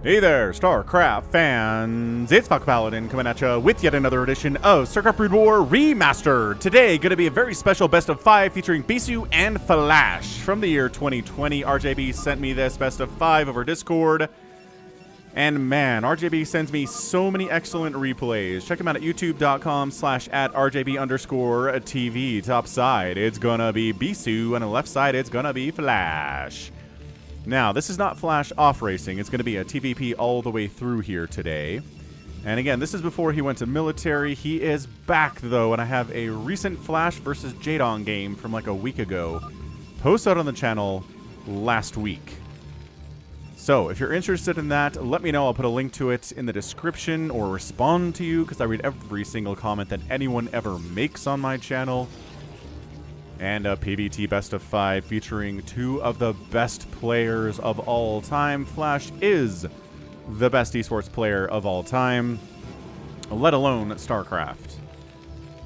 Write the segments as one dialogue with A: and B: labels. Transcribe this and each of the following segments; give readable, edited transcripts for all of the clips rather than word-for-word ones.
A: Hey there, StarCraft fans! It's Falcon Paladin coming at you with yet another edition of StarCraft Brood War Remastered. Today, going to be a very special best of 5 featuring Bisu and Flash from the year 2020. RJB sent me this best of 5 over Discord. And man, RJB sends me so many excellent replays. Check him out at youtube.com/@RJB_TV. Top side, it's gonna be Bisu, and on the left side, it's gonna be Flash. Now, this is not Flash off racing. It's going to be a TVP all the way through here today. And again, this is before he went to military. He is back, though, and I have a recent Flash versus Jadon game from like a week ago posted out on the channel last week. So, if you're interested in that, let me know. I'll put a link to it in the description or respond to you because I read every single comment that anyone ever makes on my channel. And a PVT best of 5 featuring 2 of the best players of all time. Flash is the best esports player of all time, let alone StarCraft.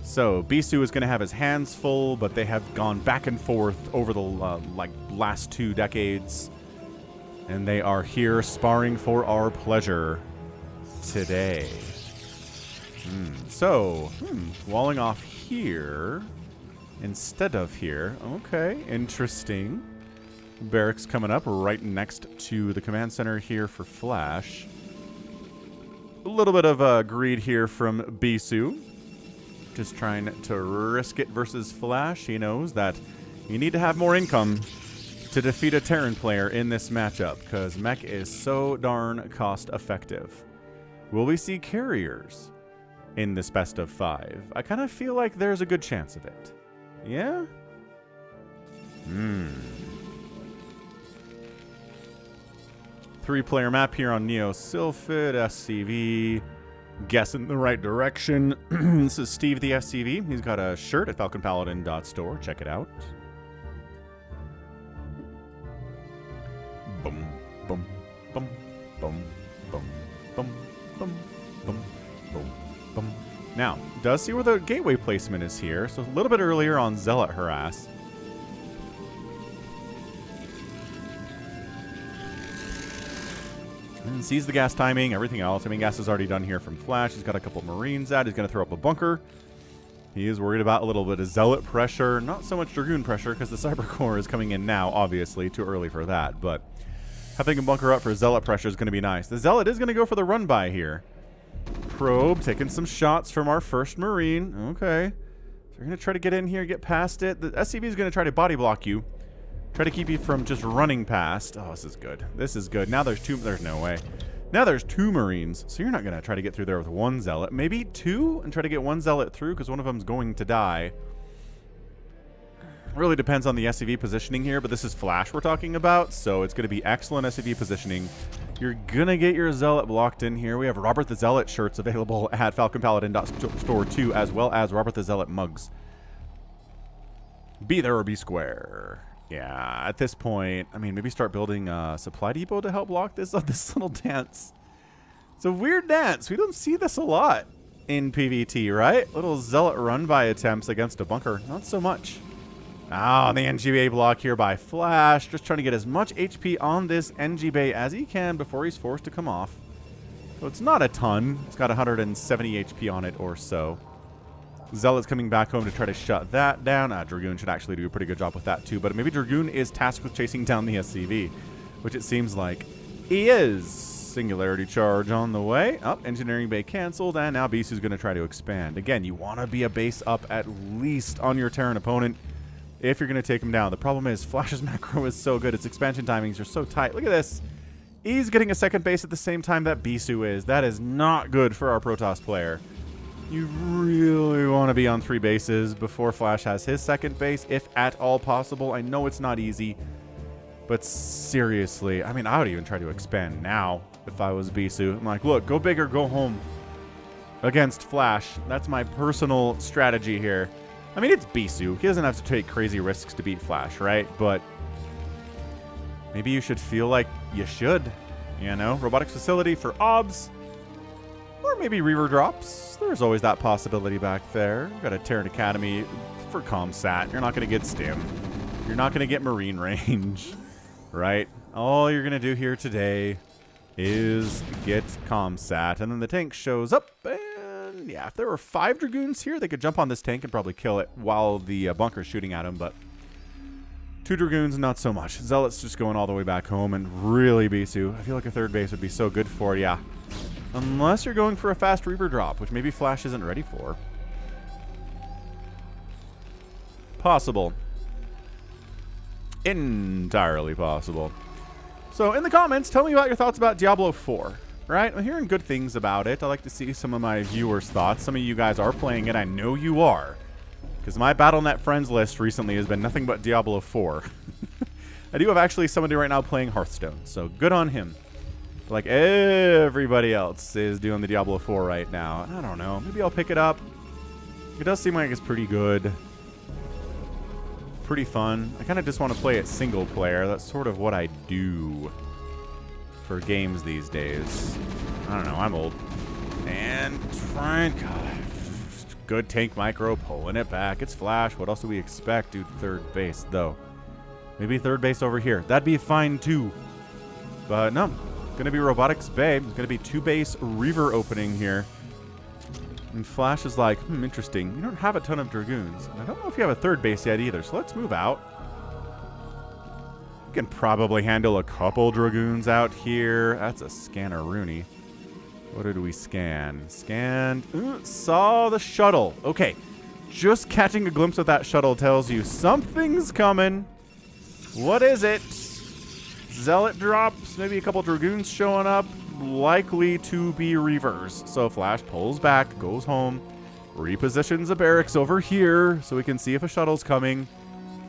A: So Bisu is going to have his hands full, but they have gone back and forth over the last 2 decades. And they are here sparring for our pleasure today. Walling off here instead of here. Okay, interesting. Barracks coming up right next to the command center here for Flash. A little bit of greed here from Bisu. Just trying to risk it versus Flash. He knows that you need to have more income to defeat a Terran player in this matchup because mech is so darn cost effective. Will we see carriers in this best of 5? I kind of feel like there's a good chance of it. Yeah? 3-player map here on Neo Sylphid, SCV. Guessing the right direction. This is Steve the SCV. He's got a shirt at falconpaladin.store. Check it out. Boom, boom, boom, boom, boom, boom, boom, boom, boom, boom. Now, does see where the gateway placement is here, so a little bit earlier on Zealot Harass. And sees the gas timing, everything else. I mean, gas is already done here from Flash. He's got a couple Marines out. He's going to throw up a bunker. He is worried about a little bit of Zealot pressure. Not so much Dragoon pressure, because the Cyber Core is coming in now, obviously. Too early for that, but having a bunker up for Zealot pressure is going to be nice. The Zealot is going to go for the run-by here. Probe, taking some shots from our first Marine. Okay. So we're going to try to get in here, get past it. The SCV is going to try to body block you. Try to keep you from just running past. Oh, this is good. This is good. Now there's 2. There's no way. Now there's 2 Marines. So you're not going to try to get through there with 1 Zealot. Maybe 2 and try to get 1 Zealot through because one of them's going to die. Really depends on the SCV positioning here, but this is Flash we're talking about. So it's going to be excellent SCV positioning. You're going to get your Zealot blocked in here. We have Robert the Zealot shirts available at falconpaladin.store too, as well as Robert the Zealot mugs. Be there or be square. Yeah, at this point, I mean, maybe start building a supply depot to help block this little dance. It's a weird dance. We don't see this a lot in PvT, right? Little Zealot run-by attempts against a bunker. Not so much. Ah, the NG Bay block here by Flash. Just trying to get as much HP on this NG Bay as he can before he's forced to come off. So it's not a ton. It's got 170 HP on it or so. Zealot's coming back home to try to shut that down. Dragoon should actually do a pretty good job with that too. But maybe Dragoon is tasked with chasing down the SCV, which it seems like he is. Singularity charge on the way. Engineering Bay canceled, and now Bisu's going to try to expand. Again, you want to be a base up at least on your Terran opponent if you're going to take him down. The problem is Flash's macro is so good. Its expansion timings are so tight. Look at this. He's getting a second base at the same time that Bisu is. That is not good for our Protoss player. You really want to be on 3 bases before Flash has his second base, if at all possible. I know it's not easy, but seriously, I mean, I would even try to expand now if I was Bisu. I'm like, look, go big or go home against Flash. That's my personal strategy here. I mean, it's Bisu. He doesn't have to take crazy risks to beat Flash, right? But maybe you should feel like you should, you know? Robotics facility for OBS. Or maybe Reaver drops. There's always that possibility back there. We've got a Terran Academy for ComSat. You're not going to get Stim. You're not going to get Marine range, right? All you're going to do here today is get comsat. And then the tank shows up. And yeah, if there were 5 Dragoons here, they could jump on this tank and probably kill it while the bunker's shooting at him. But 2 Dragoons, not so much. Zealot's just going all the way back home. And really, Bisu, I feel like a 3rd base would be so good for it. Yeah. Unless you're going for a fast Reaver drop, which maybe Flash isn't ready for. Possible. Entirely possible. So in the comments, tell me about your thoughts about Diablo 4. Right? I'm hearing good things about it. I like to see some of my viewers' thoughts. Some of you guys are playing it. I know you are. Because my Battle.net friends list recently has been nothing but Diablo 4. I do have actually somebody right now playing Hearthstone. So good on him. But like everybody else is doing the Diablo 4 right now. I don't know. Maybe I'll pick it up. It does seem like it's pretty good. Pretty fun. I kind of just want to play it single player. That's sort of what I do for games these days. I don't know. I'm old. And trying. God, good tank micro, pulling it back. It's Flash. What else do we expect? Dude, 3rd base, though. Maybe 3rd base over here. That'd be fine, too. But no. Going to be Robotics Bay. There's going to be 2-base Reaver opening here. And Flash is like, interesting. You don't have a ton of Dragoons. I don't know if you have a 3rd base yet either, so let's move out. You can probably handle a couple Dragoons out here. That's a scanner Rooney. What did we scan? Scanned. Saw the shuttle. Okay. Just catching a glimpse of that shuttle tells you something's coming. What is it? Zealot drops. Maybe a couple Dragoons showing up. Likely to be Reavers. So Flash pulls back, goes home, repositions a barracks over here so we can see if a shuttle's coming.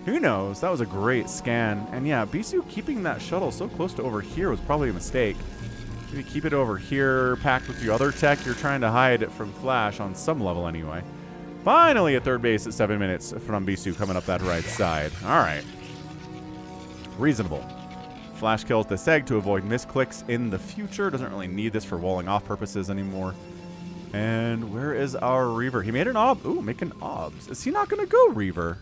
A: Who knows? That was a great scan. And yeah, Bisu keeping that shuttle so close to over here was probably a mistake. Maybe keep it over here, packed with your other tech. You're trying to hide it from Flash on some level anyway. Finally a 3rd base at 7 minutes from Bisu coming up that right side. All right. Reasonable. Flash kills this egg to avoid misclicks in the future. Doesn't really need this for walling off purposes anymore. And where is our Reaver? He made an ob. Ooh, making obs. Is he not going to go Reaver?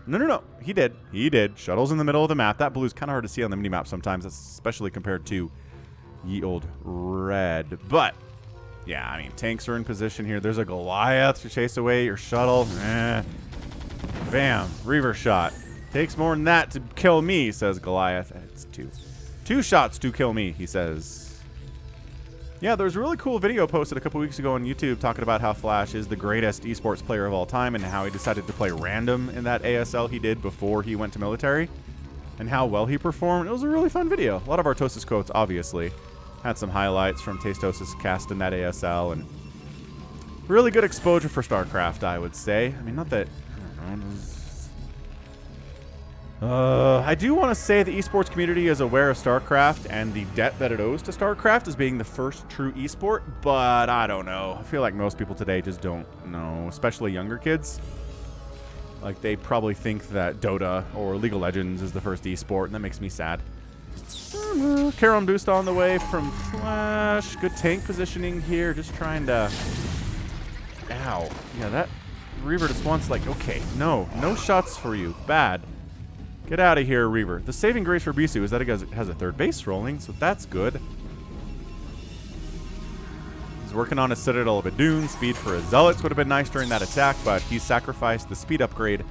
A: No. He did. He did. Shuttle's in the middle of the map. That blue's kind of hard to see on the minimap sometimes, especially compared to ye old red. But, yeah, I mean, tanks are in position here. There's a Goliath to chase away your shuttle. Bam. Reaver shot. Takes more than that to kill me, says Goliath. It's 2. 2 shots to kill me, he says. Yeah, there was a really cool video posted a couple weeks ago on YouTube talking about how Flash is the greatest esports player of all time and how he decided to play random in that ASL he did before he went to military and how well he performed. It was a really fun video. A lot of Artosis quotes, obviously. Had some highlights from Tastosis cast in that ASL and really good exposure for StarCraft, I would say. I mean, not that... I don't know, I do want to say the esports community is aware of StarCraft and the debt that it owes to StarCraft as being the first true esport, but I don't know. I feel like most people today just don't know, especially younger kids. Like, they probably think that Dota or League of Legends is the first esport, and that makes me sad. Caron boost on the way from Flash. Good tank positioning here, just trying to... Ow. Yeah, that Reaver just wants, like, okay, no shots for you. Bad. Get out of here, Reaver. The saving grace for Bisu is that it has a 3rd base rolling, so that's good. He's working on his Citadel of Adun. Speed for his Zealots would have been nice during that attack, but he sacrificed the speed upgrade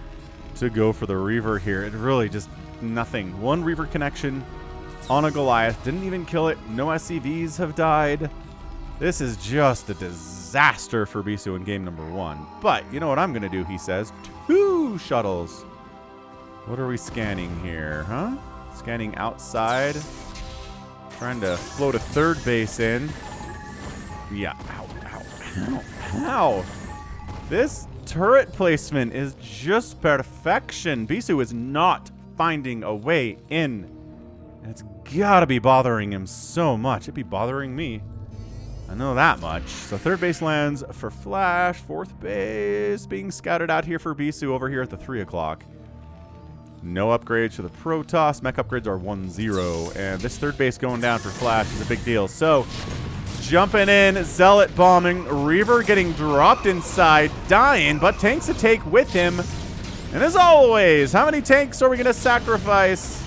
A: to go for the Reaver here. It really just nothing. 1 Reaver connection on a Goliath. Didn't even kill it. No SCVs have died. This is just a disaster for Bisu in game number 1. But you know what I'm going to do, he says. 2 shuttles. What are we scanning here, huh? Scanning outside. Trying to float a 3rd base in. Yeah. Ow. This turret placement is just perfection. Bisu is not finding a way in. And it's gotta be bothering him so much. It'd be bothering me. I know that much. So 3rd base lands for Flash. 4th base being scouted out here for Bisu over here at the 3 o'clock. No upgrades for the Protoss. Mech upgrades are 1-0. And this 3rd base going down for Flash is a big deal. So, jumping in, Zealot bombing, Reaver getting dropped inside, dying, but tanks to take with him. And as always, how many tanks are we going to sacrifice?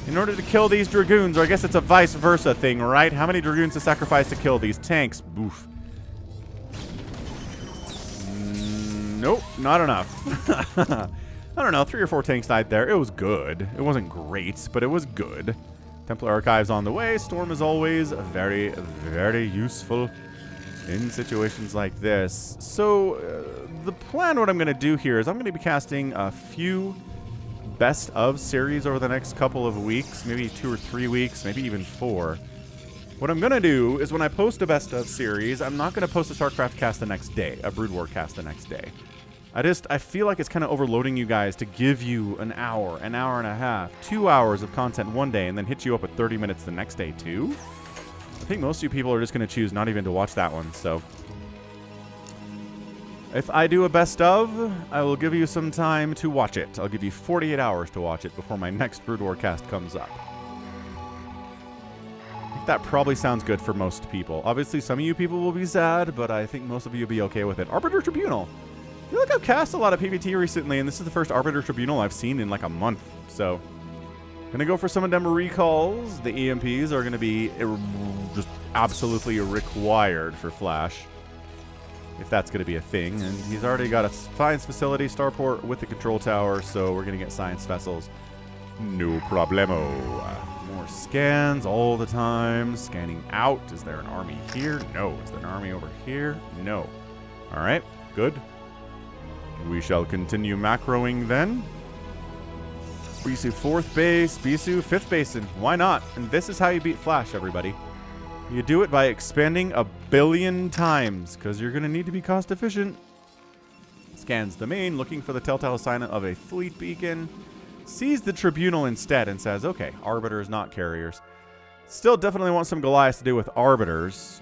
A: In order to kill these Dragoons, or I guess it's a vice versa thing, right? How many Dragoons to sacrifice to kill these tanks? Boof. Nope, not enough. I don't know, 3 or 4 tanks died there. It was good. It wasn't great, but it was good. Templar Archives on the way. Storm is always very, very useful in situations like this. So, the plan, what I'm going to do here is I'm going to be casting a few best of series over the next couple of weeks, maybe 2 or 3 weeks, maybe even 4. What I'm going to do is when I post a best of series, I'm not going to post a StarCraft cast the next day, a Brood War cast the next day. I feel like it's kind of overloading you guys to give you an hour and a half, 2 hours of content one day and then hit you up with 30 minutes the next day too. I think most of you people are just going to choose not even to watch that one, so. If I do a best of, I will give you some time to watch it. I'll give you 48 hours to watch it before my next Brood War cast comes up. I think that probably sounds good for most people. Obviously, some of you people will be sad, but I think most of you will be okay with it. Arbiter Tribunal. I feel like I've cast a lot of PvT recently, and this is the first Arbiter Tribunal I've seen in like a month. So, gonna go for some of them recalls. The EMPs are gonna be just absolutely required for Flash, if that's gonna be a thing. And he's already got a science facility, starport with the control tower, so we're gonna get science vessels. No problemo. More scans all the time. Scanning out. Is there an army here? No. Is there an army over here? No. All right. Good. We shall continue macroing then. Bisu 4th base, Bisu 5th basin. Why not? And this is how you beat Flash, everybody. You do it by expanding 1 billion times, because you're going to need to be cost efficient. Scans the main, looking for the telltale sign of a fleet beacon. Sees the Tribunal instead and says, okay, Arbiters, not carriers. Still definitely want some Goliaths to do with Arbiters.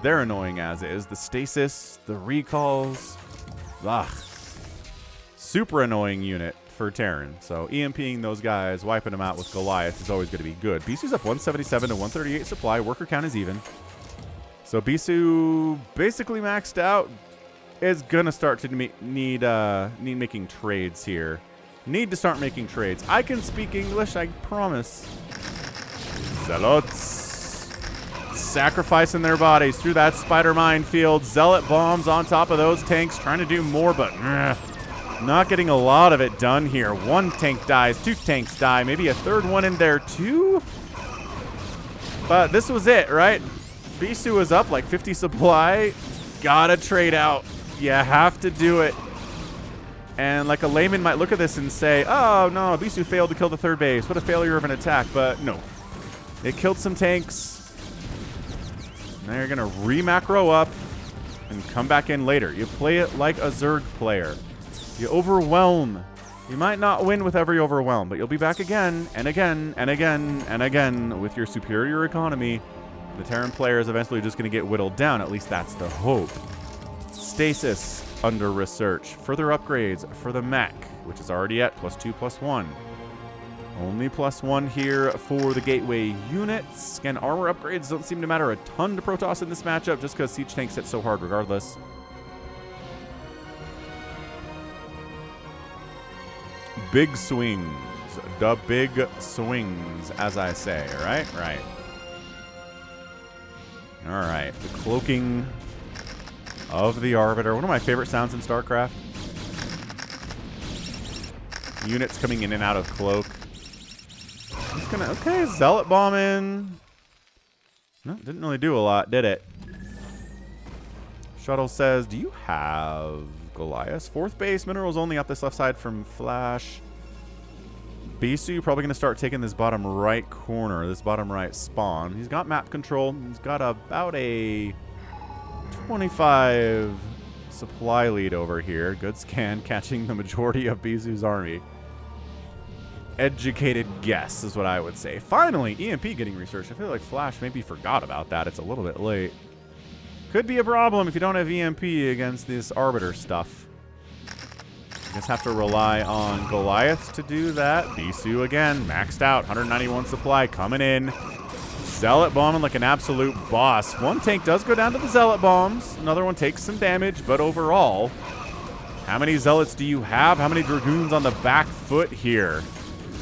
A: They're annoying as is. The stasis, the recalls. Ugh. Super annoying unit for Terran. So EMPing those guys, wiping them out with Goliath is always going to be good. Bisu's up 177 to 138 supply. Worker count is even. So Bisu basically maxed out. Is going to start to need making trades here. Need to start making trades. I can speak English, I promise. Zealots. Sacrificing their bodies through that spider minefield. Zealot bombs on top of those tanks, trying to do more, but not getting a lot of it done here. 1 tank dies, 2 tanks die, maybe a 3rd one in there too. But this was it, right? Bisu was up like 50 supply. Gotta trade out. You have to do it. And like a layman might look at this and say, oh no, Bisu failed to kill the 3rd base. What a failure of an attack. But no. It killed some tanks. Now you're going to re-macro up and come back in later. You play it like a Zerg player. You overwhelm. You might not win with every overwhelm, but you'll be back again and again and again and again with your superior economy. The Terran player is eventually just going to get whittled down. At least that's the hope. Stasis under research. Further upgrades for the mech, which is already at +2/+1. Only +1 here for the gateway units. Again, armor upgrades don't seem to matter a ton to Protoss in this matchup just because siege tanks hit so hard regardless. Big swings. The big swings, as I say, right? Right. All right. The cloaking of the Arbiter. One of my favorite sounds in StarCraft. Units coming in and out of cloak. He's gonna, okay, Zealot bombing. No, didn't really do a lot, did it? Shuttle says, do you have Goliath? 4th base, minerals only up this left side from Flash. Bisu probably going to start taking this bottom right corner, this bottom right spawn. He's got map control. He's got about a 25 supply lead over here. Good scan, catching the majority of Bisu's army. Educated guess is what I would say. Finally, EMP getting researched. I feel like Flash maybe forgot about that. It's a little bit late. Could be a problem if you don't have EMP against this Arbiter stuff. You just have to rely on Goliaths to do that. Bisu again, maxed out. 191 supply coming in. Zealot bombing like an absolute boss. 1 tank does go down to the Zealot bombs. Another one takes some damage, but overall, how many Zealots do you have? How many Dragoons on the back foot here?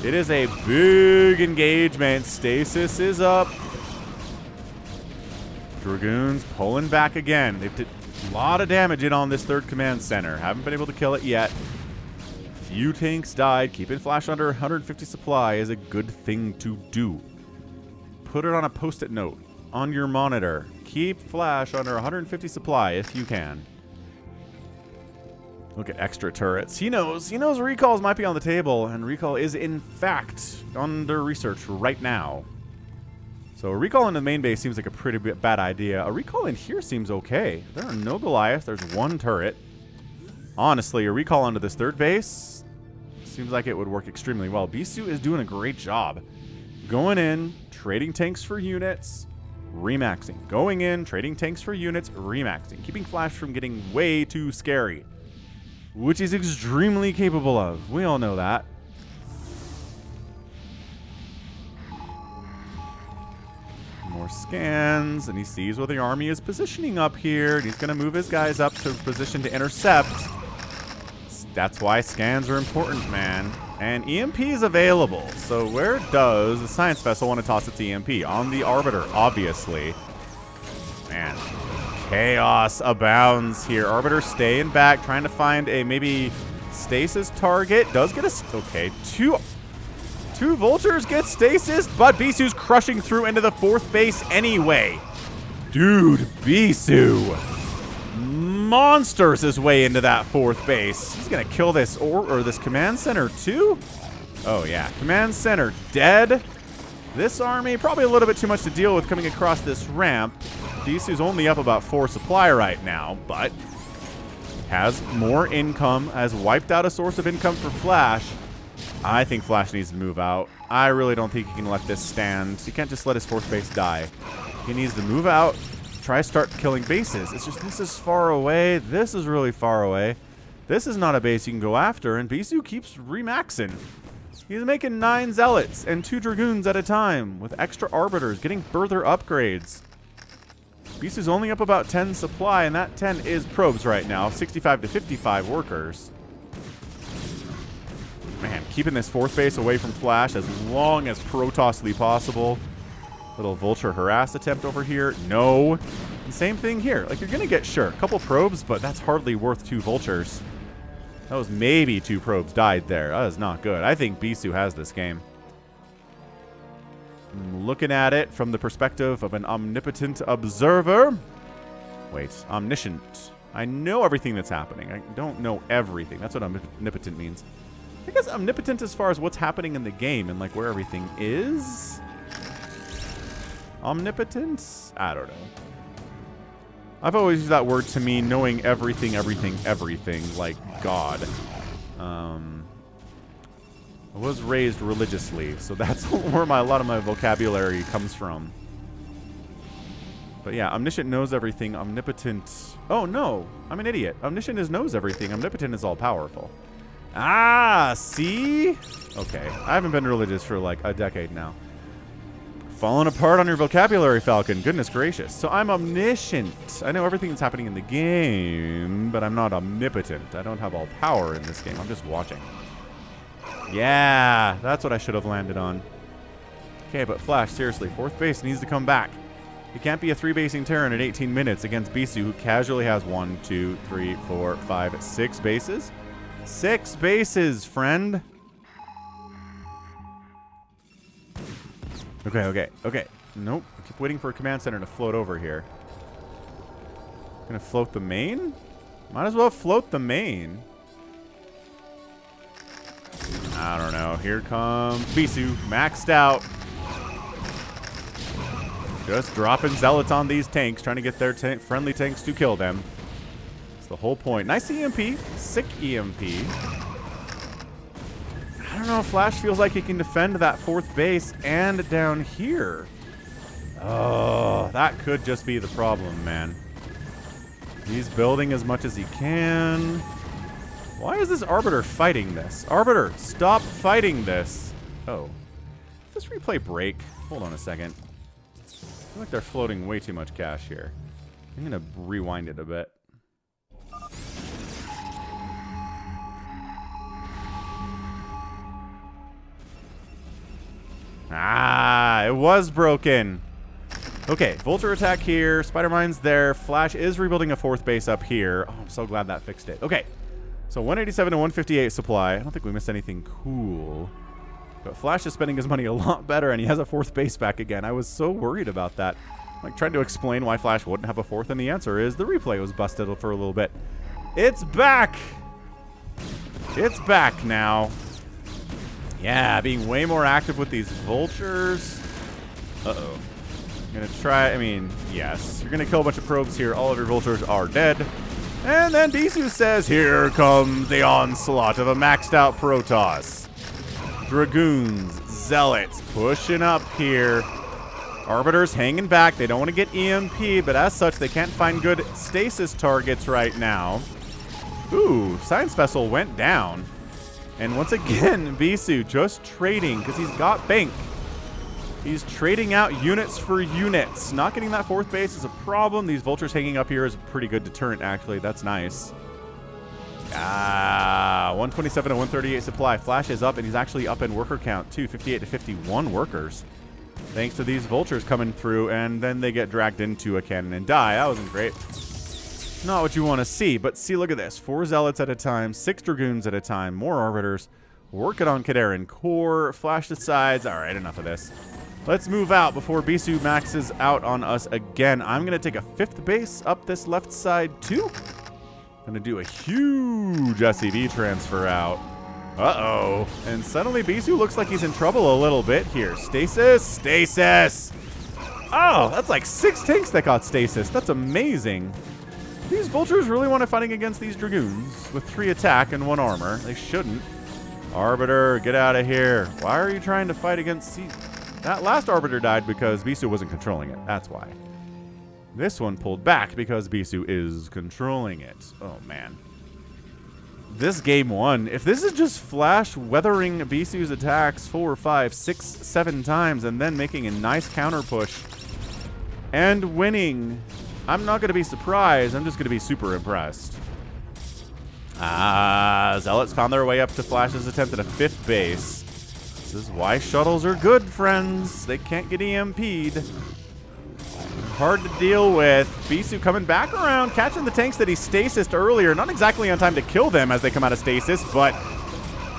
A: It is a big engagement. Stasis is up. Dragoons pulling back again. They've did a lot of damage in on this third command center. Haven't been able to kill it yet. Few tanks died. Keeping Flash under 150 supply is a good thing to do. Put it on a post-it note on your monitor. Keep Flash under 150 supply if you can. Look at extra turrets. He knows recalls might be on the table, and recall is in fact under research right now. So a recall in the main base seems like a pretty bad idea. A recall in here seems okay. There are no Goliaths. There's one turret. Honestly, a recall onto this third base seems like it would work extremely well. Bisu is doing a great job. Going in, trading tanks for units, remaxing. Going in, trading tanks for units, remaxing. Keeping Flash from getting way too scary, which he's extremely capable of. We all know that. More scans, and he sees where the army is positioning up here, and he's going to move his guys up to position to intercept. That's why scans are important, man. And EMP is available. So where does the science vessel want to toss its EMP? On the Arbiter, obviously. Man, chaos abounds here. Arbiter staying back, trying to find a maybe stasis target. Does get a... Okay, two vultures get stasis, but Bisu's crushing through into the fourth base anyway. Dude, Bisu monsters his way into that fourth base. He's gonna kill this or this command center too. Oh yeah, command center dead. This army probably a little bit too much to deal with coming across this ramp. Bisu's only up about 4 supply right now, but has more income, has wiped out a source of income for Flash. I think Flash needs to move out. I really don't think he can let this stand. He can't just let his fourth base die. He needs to move out, try to start killing bases. It's just this is far away. This is really far away. This is not a base you can go after, and Bisu keeps remaxing. He's making 9 Zealots and 2 Dragoons at a time with extra Arbiters, getting further upgrades. Bisu's only up about 10 supply, and that 10 is probes right now. 65 to 55 workers. Man, keeping this fourth base away from Flash as long as Protosly possible. Little Vulture harass attempt over here. No. And same thing here. Like, you're going to get, sure, a couple probes, but that's hardly worth 2 Vultures. That was maybe 2 probes died there. That is not good. I think Bisu has this game. I'm looking at it from the perspective of an omnipotent observer. Wait, omniscient. I know everything that's happening. I don't know everything. That's what omnipotent means. I guess omnipotent as far as what's happening in the game and like where everything is. Omnipotence? I don't know. I've always used that word to mean knowing everything, like God. I was raised religiously, so that's where a lot of my vocabulary comes from. But yeah, omniscient knows everything. Omnipotent... Oh, no. I'm an idiot. Omniscient knows everything. Omnipotent is all-powerful. Ah, see? Okay. I haven't been religious for like a decade now. Falling apart on your vocabulary, Falcon. Goodness gracious. So I'm omniscient. I know everything that's happening in the game, but I'm not omnipotent. I don't have all power in this game. I'm just watching. Yeah, that's what I should have landed on. Okay, but Flash, seriously, fourth base needs to come back. You can't be a 3-basing Terran at 18 minutes against Bisu, who casually has 1, 2, 3, 4, 5, 6 bases. 6 bases, friend. Okay. Nope. I keep waiting for a command center to float over here. Gonna float the main? Might as well float the main. I don't know. Here comes Bisu, maxed out. Just dropping zealots on these tanks, trying to get their friendly tanks to kill them. That's the whole point. Nice EMP. Sick EMP. I don't know if Flash feels like he can defend that fourth base and down here. Oh, that could just be the problem, man. He's building as much as he can. Why is this Arbiter fighting this? Arbiter, stop fighting this. Oh. Does this replay break? Hold on a second. I feel like they're floating way too much cash here. I'm going to rewind it a bit. Ah, it was broken. Okay, Vulture attack here. Spider Mine's there. Flash is rebuilding a 4th base up here. Oh, I'm so glad that fixed it. Okay, so 187 to 158 supply. I don't think we missed anything cool. But Flash is spending his money a lot better, and he has a 4th base back again. I was so worried about that. Like, trying to explain why Flash wouldn't have a 4th, and the answer is the replay was busted for a little bit. It's back! It's back now. Yeah, being way more active with these Vultures. Uh-oh. Gonna try, I mean, yes. You're gonna kill a bunch of probes here. All of your Vultures are dead. And then Bisu says, here comes the onslaught of a maxed out Protoss. Dragoons, Zealots, pushing up here. Arbiters hanging back. They don't want to get EMP, but as such, they can't find good stasis targets right now. Ooh, Science Vessel went down. And once again, Bisu just trading because he's got bank. He's trading out units for units. Not getting that 4th base is a problem. These Vultures hanging up here is a pretty good deterrent, actually. That's nice. Ah, 127 to 138 supply. Flash is up, and he's actually up in worker count, too. 58 to 51 workers. Thanks to these Vultures coming through, and then they get dragged into a cannon and die. That wasn't great. Not what you want to see, but see, look at this. 4 Zealots at a time, 6 Dragoons at a time, more Arbiters. Working on Kaderan Core. Flash decides, all right, enough of this. Let's move out before Bisu maxes out on us again. I'm going to take a 5th base up this left side, too. Going to do a huge SCV transfer out. Uh-oh. And suddenly Bisu looks like he's in trouble a little bit here. Stasis! Stasis! Oh, that's like 6 tanks that got stasis. That's amazing. These Vultures really want to fighting against these Dragoons with 3 attack and 1 armor. They shouldn't. Arbiter, get out of here. Why are you trying to fight against... That last Arbiter died because Bisu wasn't controlling it. That's why. This one pulled back because Bisu is controlling it. Oh, man. This game 1, if this is just Flash weathering Bisu's attacks 4, 5, 6, 7 times and then making a nice counter push and winning, I'm not going to be surprised. I'm just going to be super impressed. Ah, Zealots found their way up to Flash's attempt at a 5th base. This is why shuttles are good, friends. They can't get EMP'd. Hard to deal with. Bisu coming back around, catching the tanks that he stasised earlier. Not exactly on time to kill them as they come out of stasis, but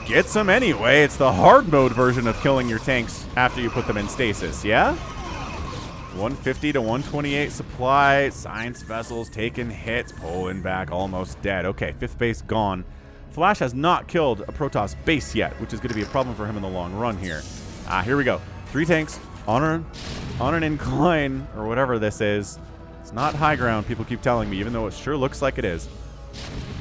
A: gets them anyway. It's the hard mode version of killing your tanks after you put them in stasis, yeah? 150 to 128 supply. Science Vessels taking hits, pulling back, almost dead. Okay, 5th base gone. Flash has not killed a Protoss base yet, which is going to be a problem for him in the long run here. Here we go. 3 tanks on an incline, or whatever this is. It's not high ground, people keep telling me, even though it sure looks like it is.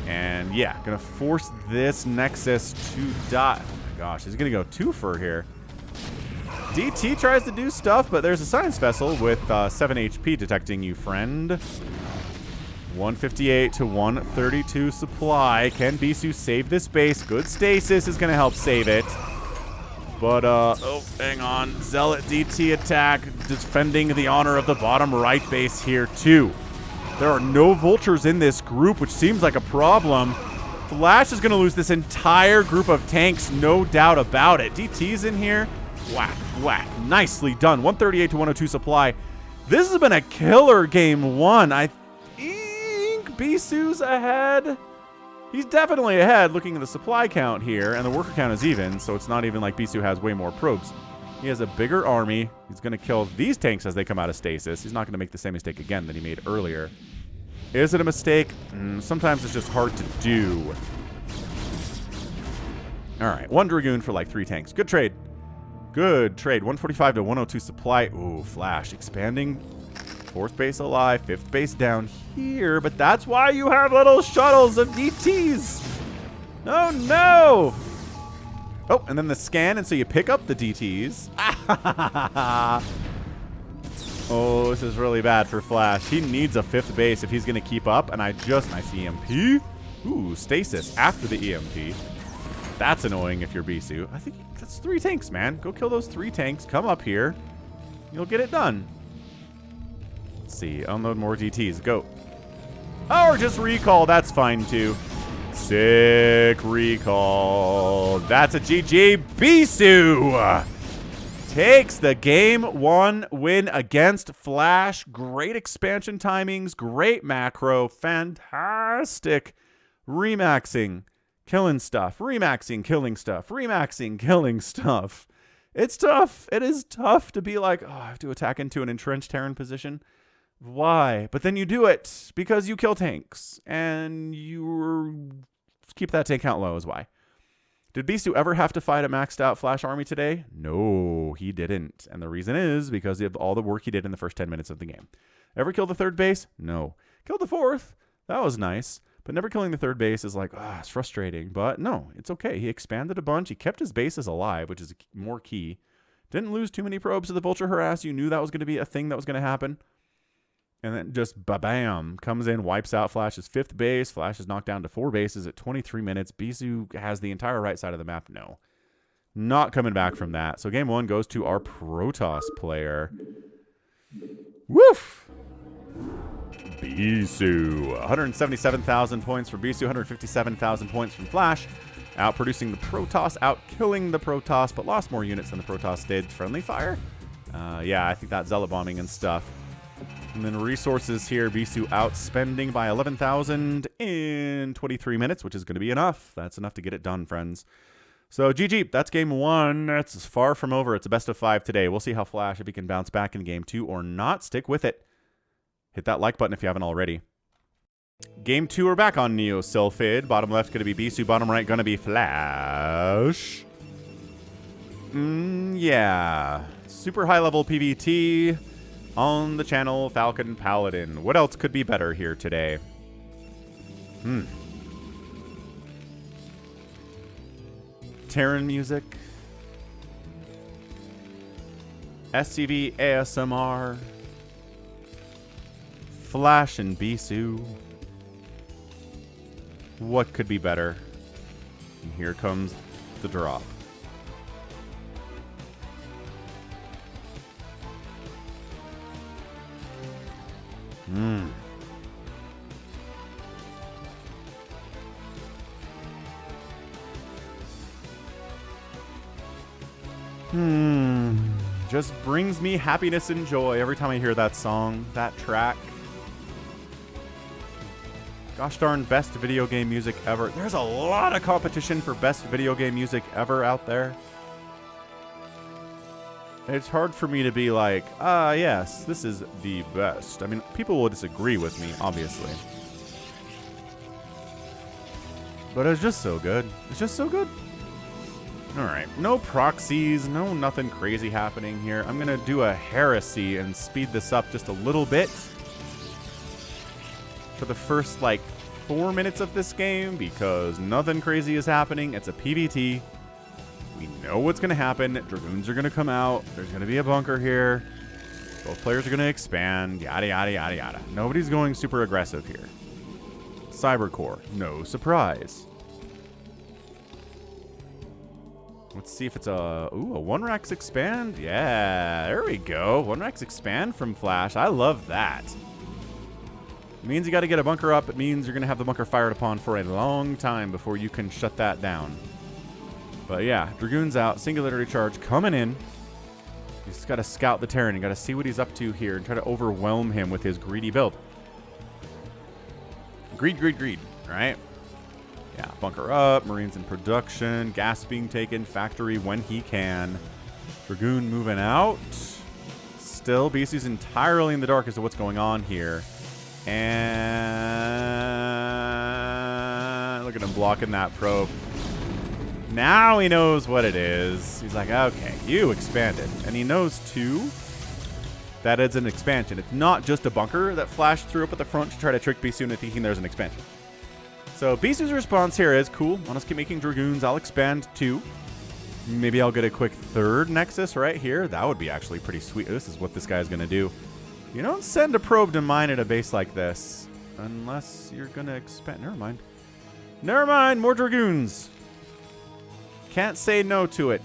A: And yeah, going to force this Nexus to die. Oh my gosh, he's going to go 2 here. DT tries to do stuff, but there's a Science Vessel with 7 HP detecting you, friend. 158 to 132 supply. Can Bisu save this base? Good stasis is going to help save it. But, oh, hang on. Zealot DT attack, defending the honor of the bottom right base here, too. There are no Vultures in this group, which seems like a problem. Flash is going to lose this entire group of tanks, no doubt about it. DT's in here. Whack, whack. Nicely done. 138 to 102 supply. This has been a killer game 1. I think Bisu's ahead. He's definitely ahead looking at the supply count here, and the worker count is even, so it's not even like Bisu has way more probes. He has a bigger army. He's going to kill these tanks as they come out of stasis. He's not going to make the same mistake again that he made earlier. Is it a mistake? Sometimes it's just hard to do. All right, 1 Dragoon for like 3 tanks. Good trade. Good trade. 145 to 102 supply. Ooh, Flash expanding. 4th base alive, 5th base down here, but that's why you have little shuttles of DTs. Oh, no. Oh, and then the scan, and so you pick up the DTs. Oh, this is really bad for Flash. He needs a 5th base if he's going to keep up, and nice EMP. Ooh, stasis after the EMP. That's annoying if you're Bisu. I think that's 3 tanks, man. Go kill those 3 tanks. Come up here. You'll get it done. Let's see. Unload more DTs. Go. Or just recall. That's fine, too. Sick recall. That's a GG. Bisu takes the game 1 win against Flash. Great expansion timings, great macro, fantastic remaxing, killing stuff, remaxing, killing stuff, remaxing, killing stuff. It's tough. It is tough to be like, oh, I have to attack into an entrenched Terran position. Why? But then you do it because you kill tanks and you keep that tank count low is why. Did Bisu ever have to fight a maxed out Flash army today? No, he didn't. And the reason is because of all the work he did in the first 10 minutes of the game. Ever kill the third base? No. Killed the fourth. That was nice. But never killing the third base is like, it's frustrating. But no, it's okay. He expanded a bunch. He kept his bases alive, which is more key. Didn't lose too many probes to the Vulture Harass. You knew that was going to be a thing that was going to happen. And then just ba-bam, comes in, wipes out Flash's 5th base. Flash is knocked down to 4 bases at 23 minutes. Bisu has the entire right side of the map. No. Not coming back from that. So game 1 goes to our Protoss player. Woof! Bisu. 177,000 points for Bisu. 157,000 points from Flash. Outproducing the Protoss, out-killing the Protoss, but lost more units than the Protoss did. Friendly fire? Yeah, I think that Zealot bombing and stuff. And then resources here, Bisu outspending by 11,000 in 23 minutes, which is going to be enough. That's enough to get it done, friends. So GG, that's game 1. That's far from over. It's a best of 5 today. We'll see how Flash, if he can bounce back in game 2 or not. Stick with it. Hit that like button if you haven't already. Game 2, we're back on Neo Sylphid. Bottom left going to be Bisu. Bottom right going to be Flash. Yeah. Super high level PvT. On the channel, Falcon Paladin. What else could be better here today? Terran music. SCV ASMR. Flash and Bisu. What could be better? And here comes the drop. Just brings me happiness and joy every time I hear that song, that track. Gosh darn, best video game music ever. There's a lot of competition for best video game music ever out there. It's hard for me to be like, yes, this is the best. I mean, people will disagree with me, obviously. But it's just so good. It's just so good. Alright, no proxies, no nothing crazy happening here. I'm going to do a heresy and speed this up just a little bit. For the first, 4 minutes of this game, because nothing crazy is happening. It's a PvT. We know what's going to happen. Dragoons are going to come out. There's going to be a bunker here. Both players are going to expand. Yada, yada, yada, yada. Nobody's going super aggressive here. Cybercore. No surprise. Let's see if it's a 1-Rax expand. Yeah, there we go. 1-Rax expand from Flash. I love that. It means you got to get a bunker up. It means you're going to have the bunker fired upon for a long time before you can shut that down. But yeah, Dragoon's out. Singularity charge coming in. You just got to scout the Terran. You got to see what he's up to here and try to overwhelm him with his greedy build. Greed, greed, greed, right? Yeah, bunker up. Marines in production. Gas being taken. Factory when he can. Dragoon moving out. Still, Bisu's entirely in the dark as to what's going on here. And look at him blocking that probe. Now he knows what it is. He's like, okay, you expanded. And he knows, too, that it's an expansion. It's not just a bunker that Flash threw up at the front to try to trick Bisu into thinking there's an expansion. So Bisu's response here is, cool, want us to keep making Dragoons. I'll expand, too. Maybe I'll get a quick 3rd Nexus right here. That would be actually pretty sweet. This is what this guy's going to do. You don't send a probe to mine at a base like this. Unless you're going to expand. Never mind. Never mind. More Dragoons. Can't say no to it.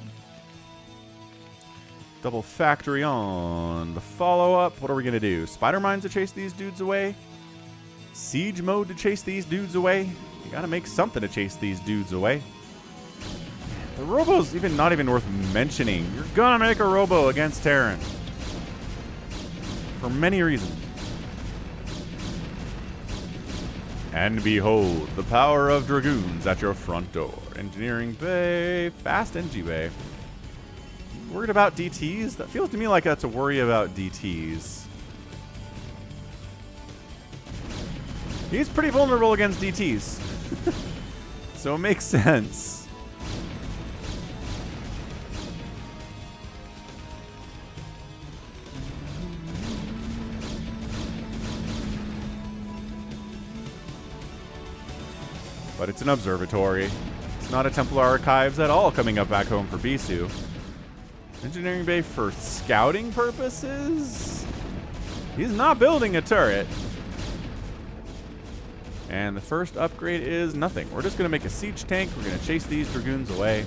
A: Double factory on the follow-up. What are we going to do? Spider mines to chase these dudes away? Siege mode to chase these dudes away? You got to make something to chase these dudes away. The robo's even not even worth mentioning. You're gonna make a robo against Terran. For many reasons. And behold, the power of Dragoons at your front door. Engineering Bay, fast NG Bay. Worried about DTs? That feels to me like that's a worry about DTs. He's pretty vulnerable against DTs. So it makes sense. But it's an observatory. It's not a Templar Archives at all coming up back home for Bisu. Engineering Bay for scouting purposes? He's not building a turret. And the first upgrade is nothing. We're just going to make a siege tank. We're going to chase these Dragoons away.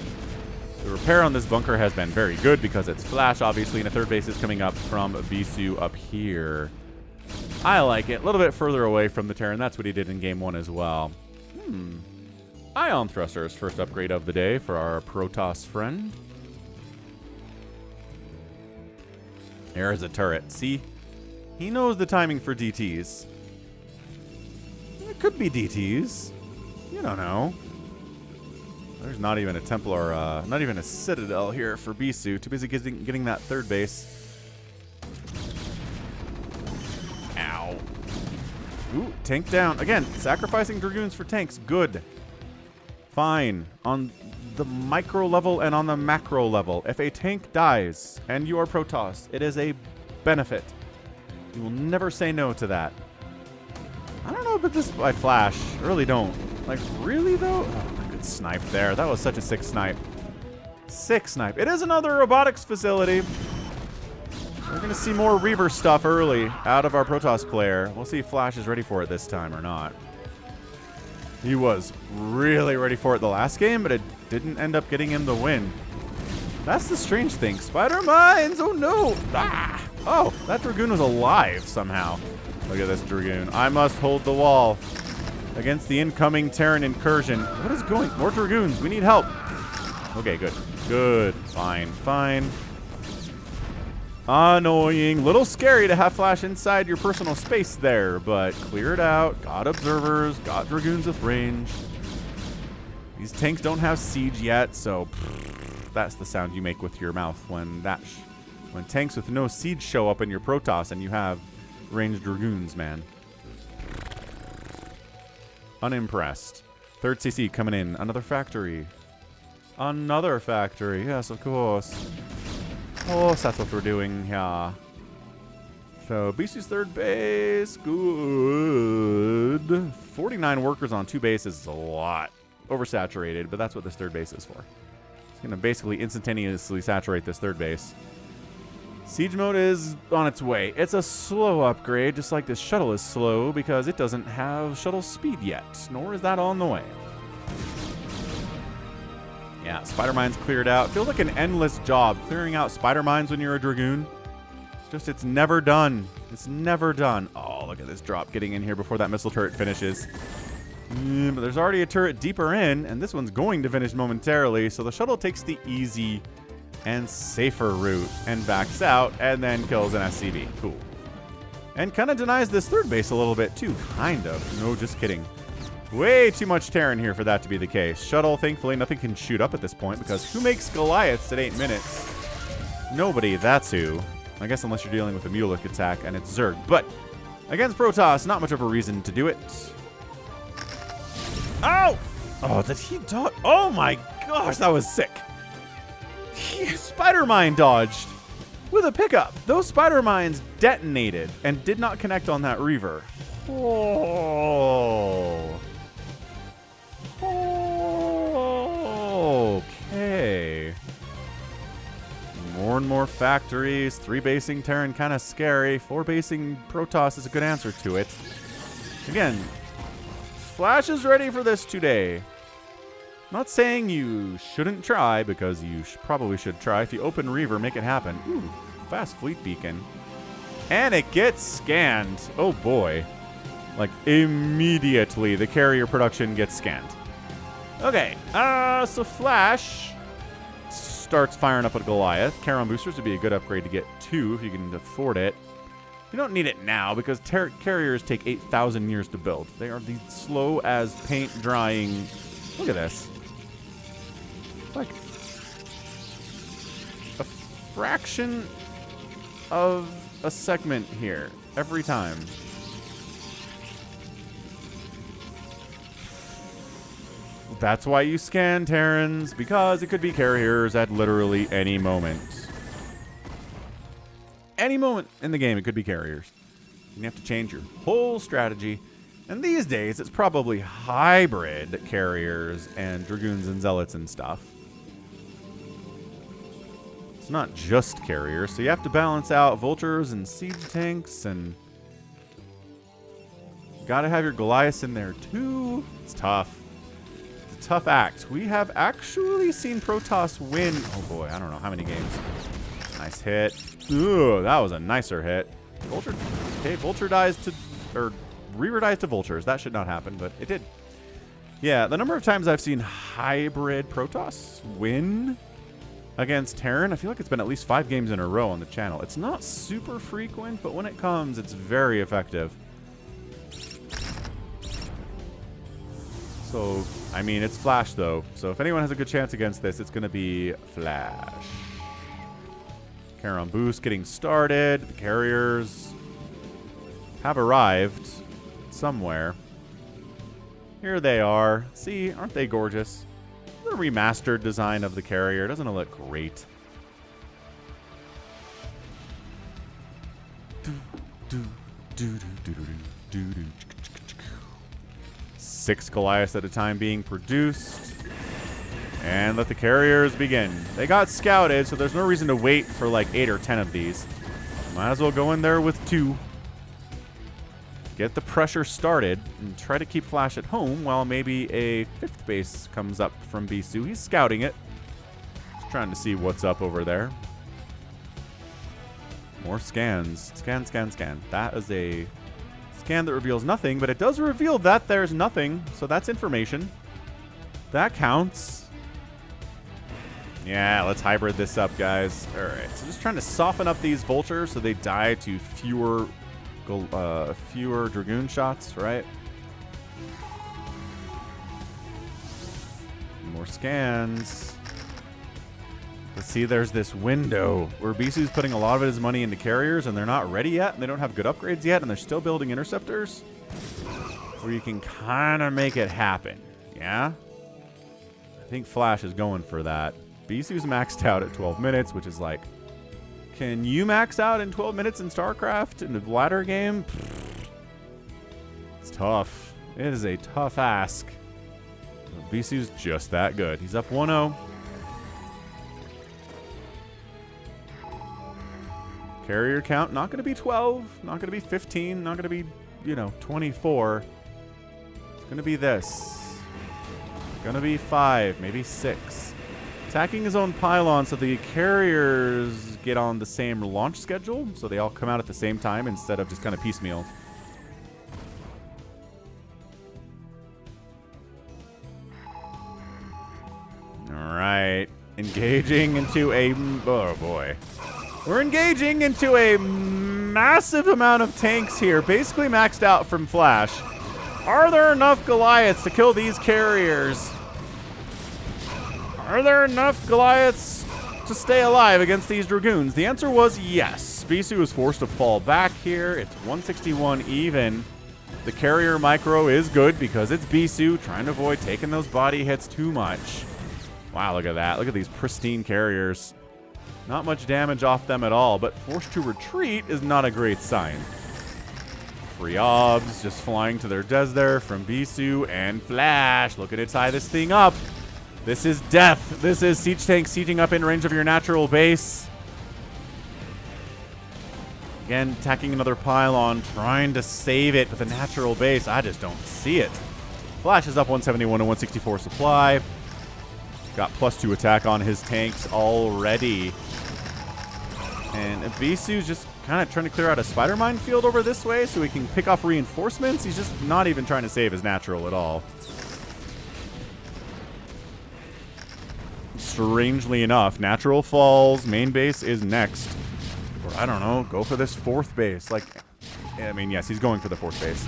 A: The repair on this bunker has been very good because it's flash, obviously, and a third base is coming up from Bisu up here. I like it. A little bit further away from the Terran. That's what he did in Game 1 as well. Ion Thrusters, first upgrade of the day for our Protoss friend. There's a turret. See? He knows the timing for DTs. It could be DTs. You don't know. There's not even a Templar, not even a Citadel here for Bisu. Too busy getting that third base. Ow. Ooh, tank down. Again, sacrificing Dragoons for tanks. Good. Fine. On the micro level and on the macro level, if a tank dies and you are Protoss, it is a benefit. You will never say no to that. I don't know about this by flash. I really don't. Like, really, though? Oh, good snipe there. That was such a sick snipe. Sick snipe. It is another robotics facility. We're going to see more Reaver stuff early out of our Protoss player. We'll see if Flash is ready for it this time or not. He was really ready for it the last game, but it didn't end up getting him the win. That's the strange thing. Spider Mines! Oh, no! Ah! Oh, that Dragoon was alive somehow. Look at this Dragoon. I must hold the wall against the incoming Terran incursion. What is going? More Dragoons. We need help. Okay, good. Good. Fine. Fine. Annoying. Little scary to have Flash inside your personal space there, but clear it out. Got observers. Got Dragoons with range. These tanks don't have siege yet, so that's the sound you make with your mouth when when tanks with no siege show up in your Protoss and you have ranged Dragoons, man. Unimpressed. Third CC coming in. Another factory. Another factory. Yes, of course. Oh, that's what we're doing here. So, Bisu's third base. Good. 49 workers on 2 bases is a lot. Oversaturated, but that's what this third base is for. It's going to basically instantaneously saturate this third base. Siege mode is on its way. It's a slow upgrade, just like this shuttle is slow because it doesn't have shuttle speed yet, nor is that on the way. Yeah, spider mines cleared out. Feels like an endless job clearing out spider mines when you're a Dragoon. It's just, it's never done. It's never done. Oh, look at this drop getting in here before that missile turret finishes. But there's already a turret deeper in, and this one's going to finish momentarily, so the shuttle takes the easy and safer route and backs out and then kills an SCV. Cool. And kind of denies this third base a little bit too. Kind of. No, just kidding. Way too much Terran here for that to be the case. Shuttle, thankfully, nothing can shoot up at this point because who makes Goliaths at 8 minutes? Nobody, that's who. I guess unless you're dealing with a Mulek attack and it's Zerg. But against Protoss, not much of a reason to do it. Oh! Oh, did he dodge? Oh my gosh, that was sick. Spider mine dodged with a pickup. Those spider mines detonated and did not connect on that Reaver. Oh. Okay. More and more factories. 3 basing Terran kind of scary. 4 basing Protoss is a good answer to it. Again, Flash is ready for this today. Not saying you shouldn't try, because you probably should try. If you open Reaver, make it happen. Ooh, fast fleet beacon. And it gets scanned. Oh boy. Like immediately the carrier production gets scanned. Okay, so Flash starts firing up a Goliath. Charon boosters would be a good upgrade to get 2 if you can afford it. You don't need it now because carriers take 8,000 years to build. They are the slow as paint drying. Look at this. It's like a fraction of a segment here every time. That's why you scan Terrans, because it could be carriers at literally any moment. Any moment in the game, it could be carriers. You have to change your whole strategy. And these days, it's probably hybrid carriers and Dragoons and Zealots and stuff. It's not just carriers, so you have to balance out Vultures and Siege Tanks, and you gotta have your Goliaths in there too. It's tough. It's a tough act. We have actually seen Protoss win. Oh boy, I don't know how many games. Nice hit. Ooh, that was a nicer hit. Vulture. Okay, Vulture dies to, or Reaver dies to Vultures. That should not happen, but it did. Yeah, the number of times I've seen hybrid Protoss win against Terran, I feel like it's been at least 5 games in a row on the channel. It's not super frequent, but when it comes, it's very effective. So, I mean, it's Flash, though. So if anyone has a good chance against this, it's going to be Flash. Charon boost getting started. The carriers have arrived somewhere. Here they are. See, aren't they gorgeous? The remastered design of the carrier. Doesn't it look great? 6 Goliaths at a time being produced. And let the carriers begin. They got scouted, so there's no reason to wait for like 8 or 10 of these. Might as well go in there with 2. Get the pressure started and try to keep Flash at home while maybe a 5th base comes up from Bisu. He's scouting it. Just trying to see what's up over there. More scans. Scan, scan, scan. That is a scan that reveals nothing, but it does reveal that there's nothing, so that's information. That counts. Yeah, let's hybrid this up, guys. All right, so just trying to soften up these Vultures so they die to fewer Dragoon shots, right? More scans. Let's see, there's this window where Bisu's putting a lot of his money into carriers, and they're not ready yet, and they don't have good upgrades yet, and they're still building interceptors, where you can kind of make it happen, yeah? I think Flash is going for that. Bisu's maxed out at 12 minutes, which is like, can you max out in 12 minutes in StarCraft in the ladder game? It's tough. It is a tough ask. Bisu's just that good. He's up 1-0. Carrier count, not going to be 12, not going to be 15, not going to be, 24. It's going to be this. It's going to be 5, maybe 6. Attacking his own pylon so the carriers get on the same launch schedule, so they all come out at the same time instead of just kind of piecemeal. Alright. Engaging into a... Oh, boy. We're engaging into a massive amount of tanks here, basically maxed out from Flash. Are there enough Goliaths to kill these carriers? Are there enough Goliaths to stay alive against these Dragoons? The answer was yes. Bisu was forced to fall back here. It's 161 even. The carrier micro is good because it's Bisu, trying to avoid taking those body hits too much. Wow, look at that. Look at these pristine carriers. Not much damage off them at all, but forced to retreat is not a great sign. Free obs just flying to their des there from Bisu and Flash. Looking to tie this thing up. This is death. This is Siege Tank sieging up in range of your natural base. Again, attacking another pylon, trying to save it with a natural base. I just don't see it. Flash is up 171 and 164 supply. Got +2 attack on his tanks already. And Bisu's just kind of trying to clear out a spider mine field over this way so he can pick off reinforcements. He's just not even trying to save his natural at all. strangely enough. Natural falls. Main base is next. Or I don't know. Go for this 4th base. Like, I mean, yes, he's going for the 4th base.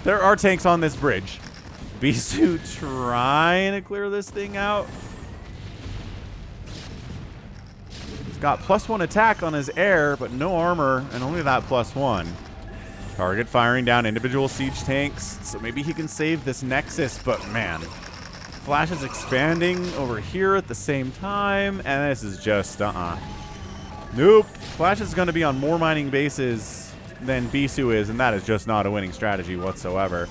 A: There are tanks on this bridge. Bisu trying to clear this thing out. He's got +1 attack on his air, but no armor, and only that +1. Target firing down individual siege tanks, so maybe he can save this Nexus, but man. Flash is expanding over here at the same time, and this is just, Nope. Flash is going to be on more mining bases than Bisu is, and that is just not a winning strategy whatsoever.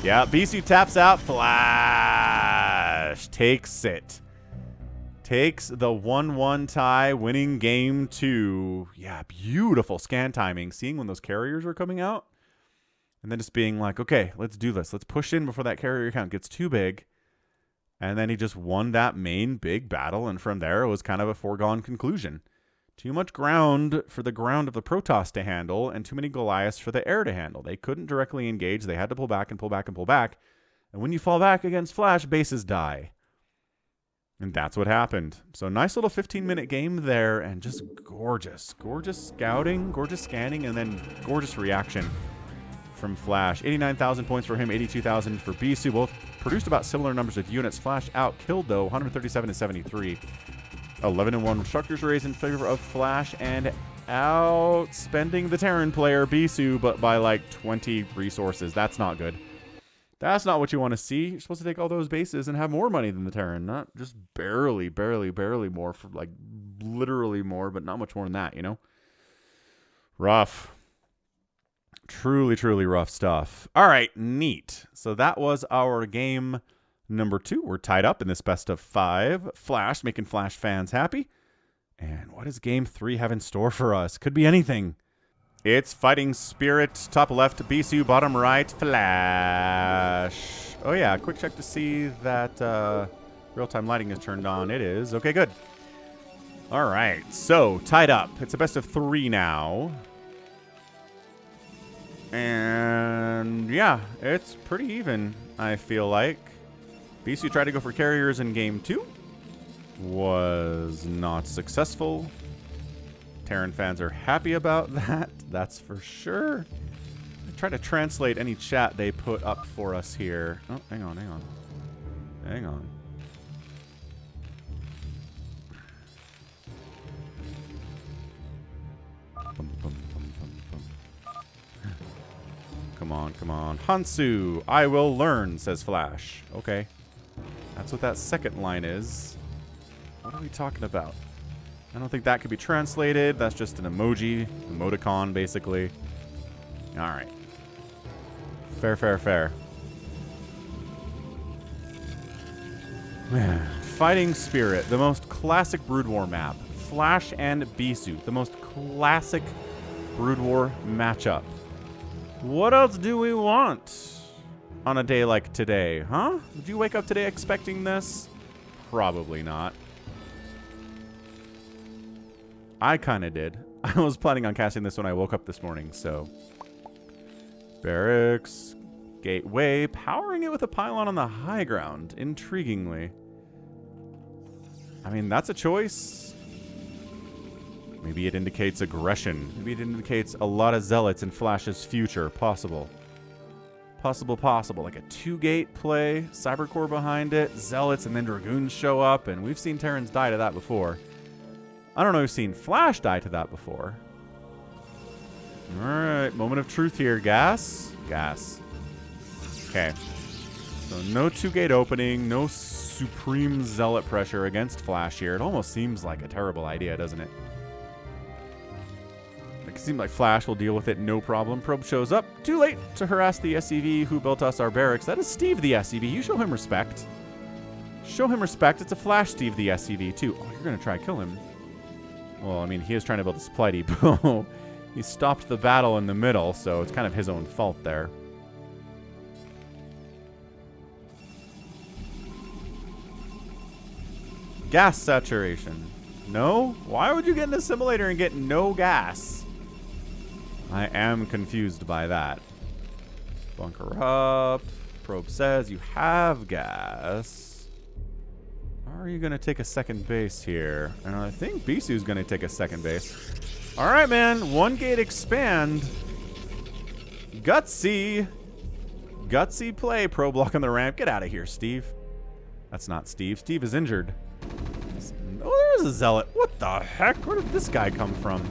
A: Yeah, Bisu taps out. Flash takes it. Takes the 1-1 tie, winning game 2. Yeah, beautiful scan timing. Seeing when those carriers are coming out. And then just being like, okay, let's do this. Let's push in before that carrier count gets too big. And then he just won that main big battle. And from there, it was kind of a foregone conclusion. Too much ground for the ground of the Protoss to handle, and too many Goliaths for the air to handle. They couldn't directly engage. They had to pull back and pull back and pull back. And when you fall back against Flash, bases die. And that's what happened. So nice little 15-minute game there, and just gorgeous. Gorgeous scouting, gorgeous scanning, and then gorgeous reaction from Flash. 89,000 points for him, 82,000 for Bisu. Both produced about similar numbers of units. Flash out-killed, though, 137 to 73. 11-1 Structures raised in favor of Flash, and outspending the Terran player, Bisu, but by like 20 resources. That's not good. That's not what you want to see. You're supposed to take all those bases and have more money than the Terran, not just barely more, for like literally more, but not much more than that, you know? Rough. Truly, truly rough stuff. All right, neat. So that was our game number 2. We're tied up in this best of 5. Flash, making Flash fans happy. And what does game 3 have in store for us? Could be anything. It's Fighting Spirit, top left, Bisu, bottom right, Flash. Oh yeah, quick check to see that real-time lighting is turned on. It is. Okay, good. All right, so tied up. It's a best of 3 now. And yeah, it's pretty even, I feel like. Bisu tried to go for carriers in game 2. Was not successful. Terran fans are happy about that. That's for sure. I try to translate any chat they put up for us here. Oh, hang on. Hang on. Come on. Hansu, I will learn, says Flash. Okay. That's what that second line is. What are we talking about? I don't think that could be translated. That's just an emoji. Emoticon, basically. Alright. Fair. Man. Fighting Spirit, the most classic Brood War map. Flash and Bisu, the most classic Brood War matchup. What else do we want on a day like today, huh? Did you wake up today expecting this? Probably not. I kind of did. I was planning on casting this when I woke up this morning, so. Barracks. Gateway. Powering it with a pylon on the high ground, intriguingly. I mean, that's a choice. Maybe it indicates aggression. Maybe it indicates a lot of zealots in Flash's future. Possible. Possible. Like a 2-gate play. Cybercore behind it. Zealots and then Dragoons show up. And we've seen Terrans die to that before. I don't know if we've seen Flash die to that before. Alright. Moment of truth here. Gas. Okay. So no 2-gate opening. No supreme zealot pressure against Flash here. It almost seems like a terrible idea, doesn't it? It seems like Flash will deal with it no problem. Probe shows up. Too late to harass the SCV who built us our barracks. That is Steve the SCV. You show him respect. Show him respect. It's a Flash Steve the SCV too. Oh, you're going to try to kill him. Well, I mean, he is trying to build a supply depot. He stopped the battle in the middle, so it's kind of his own fault there. Gas saturation. No? Why would you get in a simulator and get no gas? I am confused by that. Bunker up. Probe says you have gas. are you going to take a second base here? And I think Bisu's going to take a second base. All right, man. One gate expand. Gutsy. Gutsy play. Pro block on the ramp. Get out of here, Steve. That's not Steve. Steve is injured. Oh, there's a zealot. What the heck? Where did this guy come from?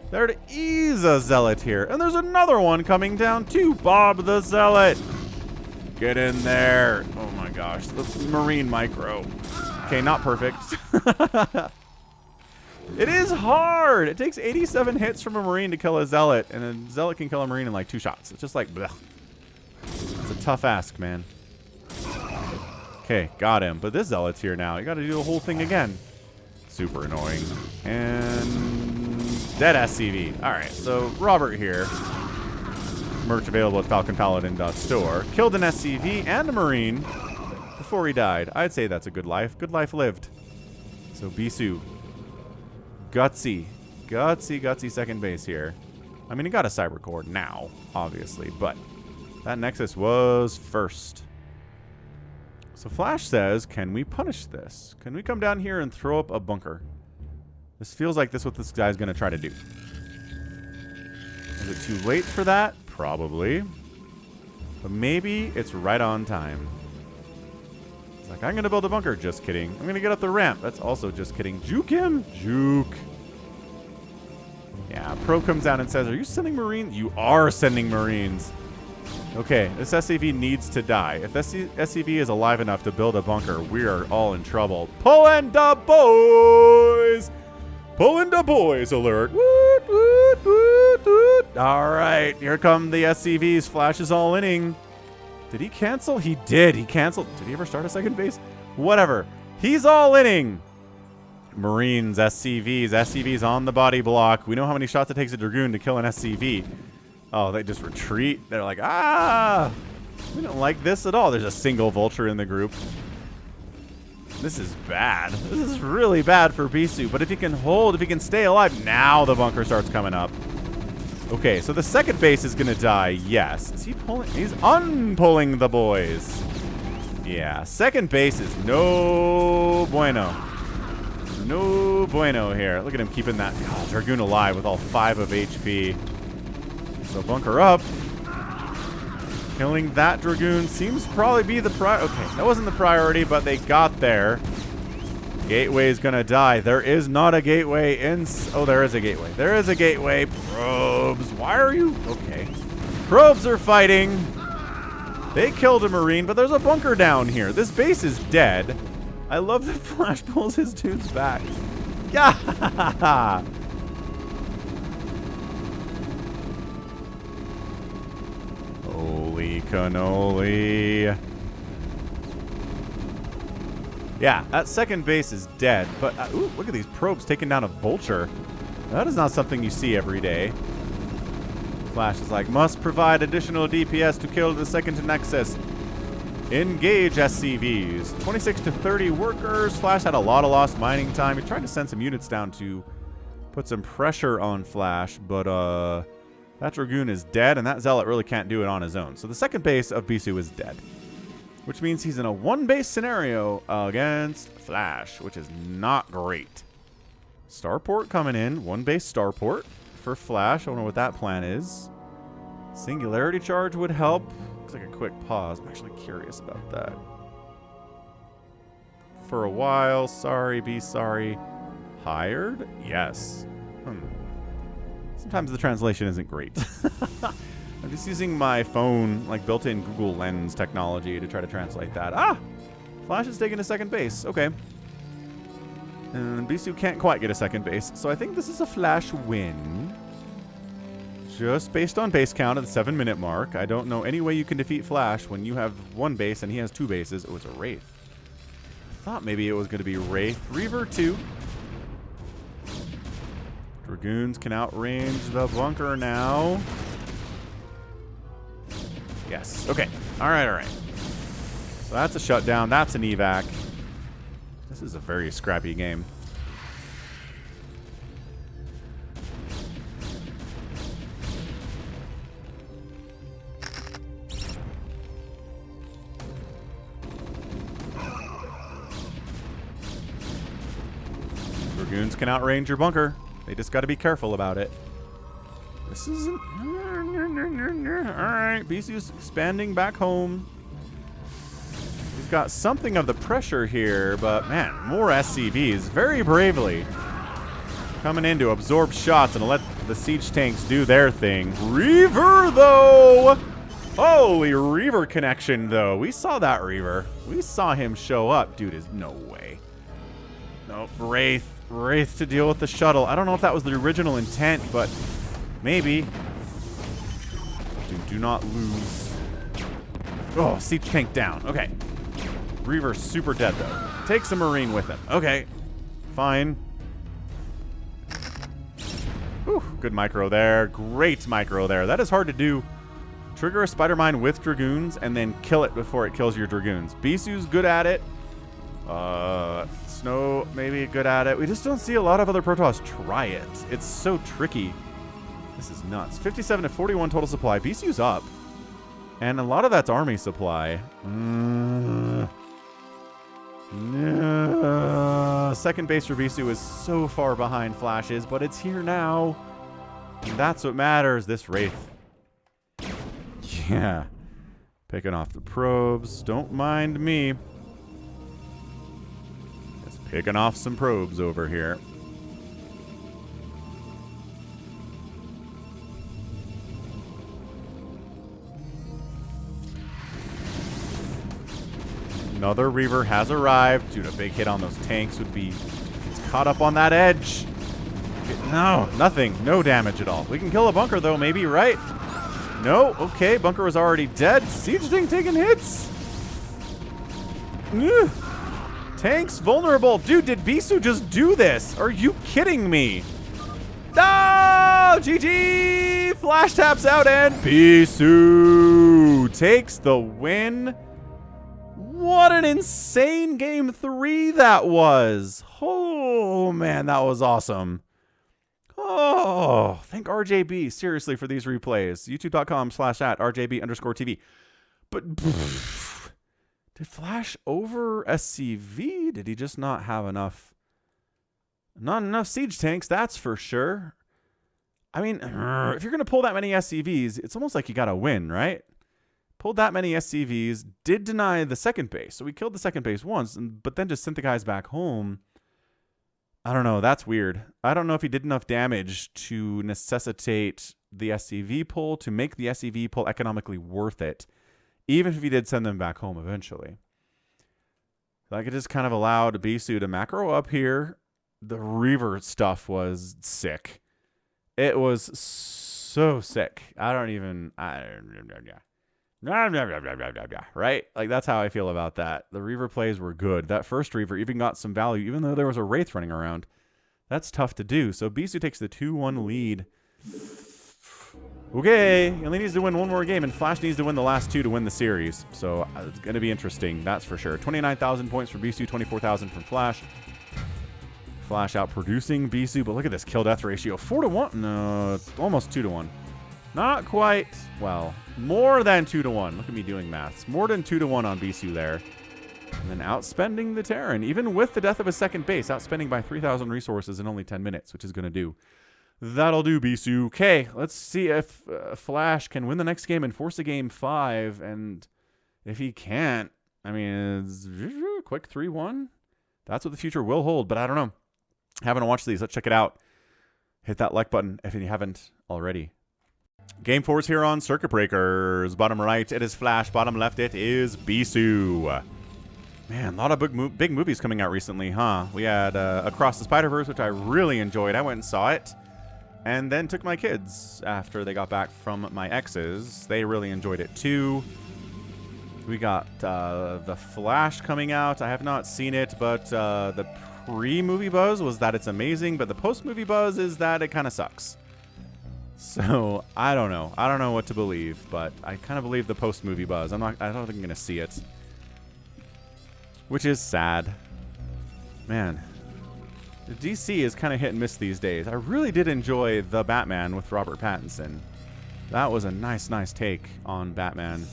A: There is a zealot here. And there's another one coming down too. Bob the zealot. Get in there. Oh my gosh. The marine micro. Okay, not perfect. It is hard. It takes 87 hits from a marine to kill a zealot. And a zealot can kill a marine in like 2 shots. It's just like, blech. It's a tough ask, man. Okay, got him. But this zealot's here now. You got to do the whole thing again. Super annoying. And dead SCV. All right, so Robert here. Merch available at falconpaladin.store. Killed an SCV and a marine before he died. I'd say that's a good life. Good life lived. So Bisu. Gutsy. Gutsy second base here. I mean, he got a cyber core now, obviously, but that Nexus was first. So Flash says, can we punish this? Can we come down here and throw up a bunker? This feels like this is what this guy's going to try to do. Is it too late for that? Probably. But maybe it's right on time. It's like, I'm going to build a bunker. Just kidding. I'm going to get up the ramp. That's also just kidding. Juke him. Juke. Yeah, Pro comes down and says, are you sending Marines? You are sending Marines. Okay, this SCV needs to die. If this SCV is alive enough to build a bunker, we are all in trouble. Pulling the boys! Pulling the boys alert. Woot, woot, woot, woot. All right, here come the SCVs. Flash is all inning. Did he cancel? He did. He canceled. Did he ever start a second base? Whatever. He's all inning. Marines, SCVs. SCVs on the body block. We know how many shots it takes a Dragoon to kill an SCV. Oh, they just retreat. They're like, ah, we don't like this at all. There's a single vulture in the group. This is bad. This is really bad for Bisu. But if he can hold, if he can stay alive, now the bunker starts coming up. Okay, so the second base is going to die. Yes. Is he pulling? He's unpulling the boys. Yeah, second base is no bueno. No bueno here. Look at him keeping that Dragoon alive with all 5 of HP. So bunker up. Killing that Dragoon seems to probably be the okay, that wasn't the priority, but they got there. Gateway is gonna die. There is not a gateway in... Oh, there is a gateway. There is a gateway. Probes. Why are you... Okay. Probes are fighting. They killed a Marine, but there's a bunker down here. This base is dead. I love that Flash pulls his dudes back. Yeah. Holy cannoli. Yeah, that second base is dead, but ooh, look at these probes taking down a vulture. That is not something you see every day. Flash is like, must provide additional DPS to kill the second Nexus. Engage SCVs. 26 to 30 workers. Flash had a lot of lost mining time. He tried to send some units down to put some pressure on Flash, but that Dragoon is dead, and that Zealot really can't do it on his own. So the second base of Bisu is dead, which means he's in a one-base scenario against Flash, which is not great. Starport coming in. One-base Starport for Flash. I don't know what that plan is. Singularity Charge would help. Looks like a quick pause. I'm actually curious about that. For a while. Sorry, be sorry. Hired? Yes. Sometimes the translation isn't great. I'm just using my phone, like built-in Google Lens technology to try to translate that. Ah! Flash is taking a second base. Okay. And Bisu can't quite get a second base, so I think this is a Flash win. Just based on base count at the 7-minute mark. I don't know any way you can defeat Flash when you have 1 base and he has 2 bases. Oh, it's a Wraith. I thought maybe it was going to be Wraith. Reaver 2. Dragoons can outrange the bunker now. Yes. Okay. All right, all right. So that's a shutdown. That's an evac. This is a very scrappy game. Dragoons can outrange your bunker. They just got to be careful about it. This isn't... Alright, Bisu's expanding back home. He's got something of the pressure here, but man, more SCVs. Very bravely. Coming in to absorb shots and let the siege tanks do their thing. Reaver, though! Holy Reaver connection, though. We saw that Reaver. We saw him show up. Dude, is no way. Nope, Wraith. Wraith to deal with the shuttle. I don't know if that was the original intent, but maybe. Dude, do not lose. Oh, siege tank down. Okay. Reaver's super dead, though. Takes a Marine with him. Okay. Fine. Whew, good micro there. Great micro there. That is hard to do. Trigger a spider mine with Dragoons and then kill it before it kills your Dragoons. Bisu's good at it. Snow maybe good at it. We just don't see a lot of other Protoss try it. It's so tricky. This is nuts. 57 to 41 total supply. Bisu's up. And a lot of that's army supply. Second base for Bisu is so far behind Flashes, but it's here now. And that's what matters. This Wraith. Yeah. Picking off the probes. Don't mind me. Just picking off some probes over here. Another Reaver has arrived. Dude, a big hit on those tanks would be... It's caught up on that edge. No, nothing. No damage at all. We can kill a bunker, though, maybe, right? No? Okay, bunker was already dead. Siege tank taking hits. Ugh. Tanks vulnerable. Dude, did Bisu just do this? Are you kidding me? No! GG! Flash taps out and Bisu takes the win. What an insane game 3 that was. Oh, man, that was awesome. Oh, thank RJB, seriously, for these replays. YouTube.com/@RJB_TV. But, did Flash over SCV? Did he just not have enough? Not enough siege tanks, that's for sure. I mean, if you're going to pull that many SCVs, it's almost like you got to win, right? Pulled that many SCVs, did deny the second base. So we killed the second base once, but then just sent the guys back home. I don't know. That's weird. I don't know if he did enough damage to necessitate the SCV pull, to make the SCV pull economically worth it, even if he did send them back home eventually. Like, it just kind of allowed Bisu to macro up here. The Reaver stuff was sick. It was so sick. Right? Like, that's how I feel about that. The Reaver plays were good. That first Reaver even got some value, even though there was a Wraith running around. That's tough to do. So Bisu takes the 2-1 lead. Okay, he only needs to win one more game, and Flash needs to win the last 2 to win the series. So it's going to be interesting, that's for sure. 29,000 points for Bisu, 24,000 from Flash. Flash out producing Bisu, but look at this kill-death ratio. 4-1? No, it's almost 2-1. Not quite. Well, more than 2-1. Look at me doing maths. More than 2-1 on Bisu there. And then outspending the Terran, even with the death of his second base, outspending by 3,000 resources in only 10 minutes, which is going to do. That'll do, Bisu. Okay, let's see if Flash can win the next game and force a game 5. And if he can't, I mean, it's a quick 3-1. That's what the future will hold, but I don't know. Haven't watched these. Let's check it out. Hit that like button if you haven't already. Game 4 is here on Circuit Breakers. Bottom right, it is Flash. Bottom left, it is Bisu. Man, a lot of big movies coming out recently, huh? We had Across the Spider-Verse, which I really enjoyed. I went and saw it. And then took my kids after they got back from my exes. They really enjoyed it too. We got The Flash coming out. I have not seen it, but the pre-movie buzz was that it's amazing, but the post-movie buzz is that it kind of sucks. So, I don't know. I don't know what to believe, but I kind of believe the post-movie buzz. I don't think I'm going to see it. Which is sad. Man. The DC is kind of hit and miss these days. I really did enjoy The Batman with Robert Pattinson. That was a nice take on Batman.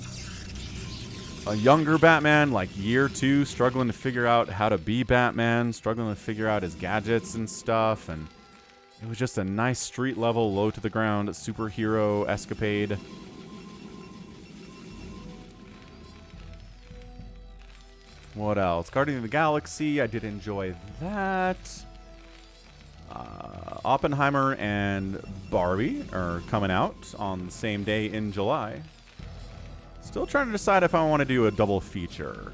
A: a younger Batman, like year 2, struggling to figure out how to be Batman, struggling to figure out his gadgets and stuff, and it was just a nice street level, low to the ground superhero escapade. What else? Guardian of the Galaxy, I did enjoy that. Oppenheimer and Barbie are coming out on the same day in July. Still trying to decide if I want to do a double feature.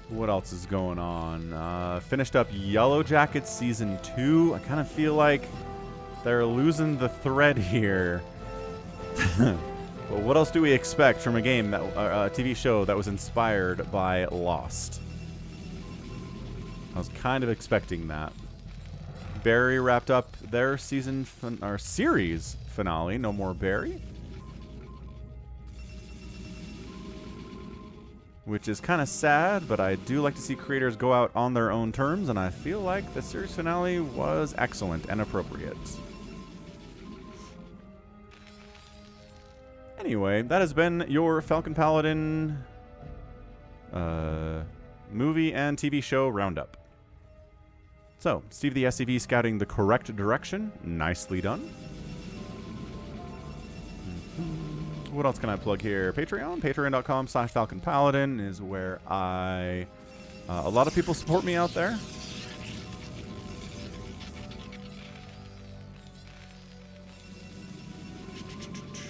A: What else is going on? Finished up Yellow Jackets Season 2. I kind of feel like they're losing the thread here. But what else do we expect from a game, that a TV show that was inspired by Lost? I was kind of expecting that. Barry wrapped up their series finale. No more Barry. Which is kind of sad, but I do like to see creators go out on their own terms, and I feel like the series finale was excellent and appropriate. Anyway, that has been your Falcon Paladin movie and TV show roundup. So, Steve the SCV scouting the correct direction. Nicely done. What else can I plug here? Patreon. Patreon.com/FalconPaladin is where a lot of people support me out there.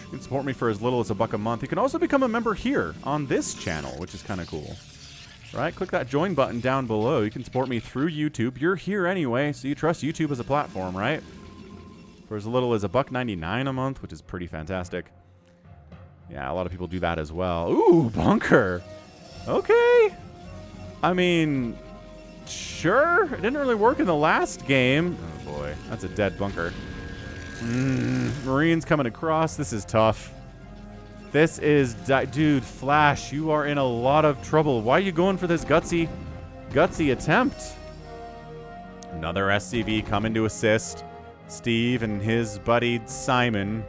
A: You can support me for as little as $1 a month. You can also become a member here on this channel, which is kind of cool. Right? Click that join button down below. You can support me through YouTube. You're here anyway, so you trust YouTube as a platform, right? For as little as $1.99 a month, which is pretty fantastic. Yeah, a lot of people do that as well. Ooh, bunker. Okay. I mean, sure. It didn't really work in the last game. Oh boy, that's a dead bunker. Marines coming across. This is tough. This is... Dude, Flash, you are in a lot of trouble. Why are you going for this gutsy attempt? Another SCV coming to assist Steve and his buddy Simon.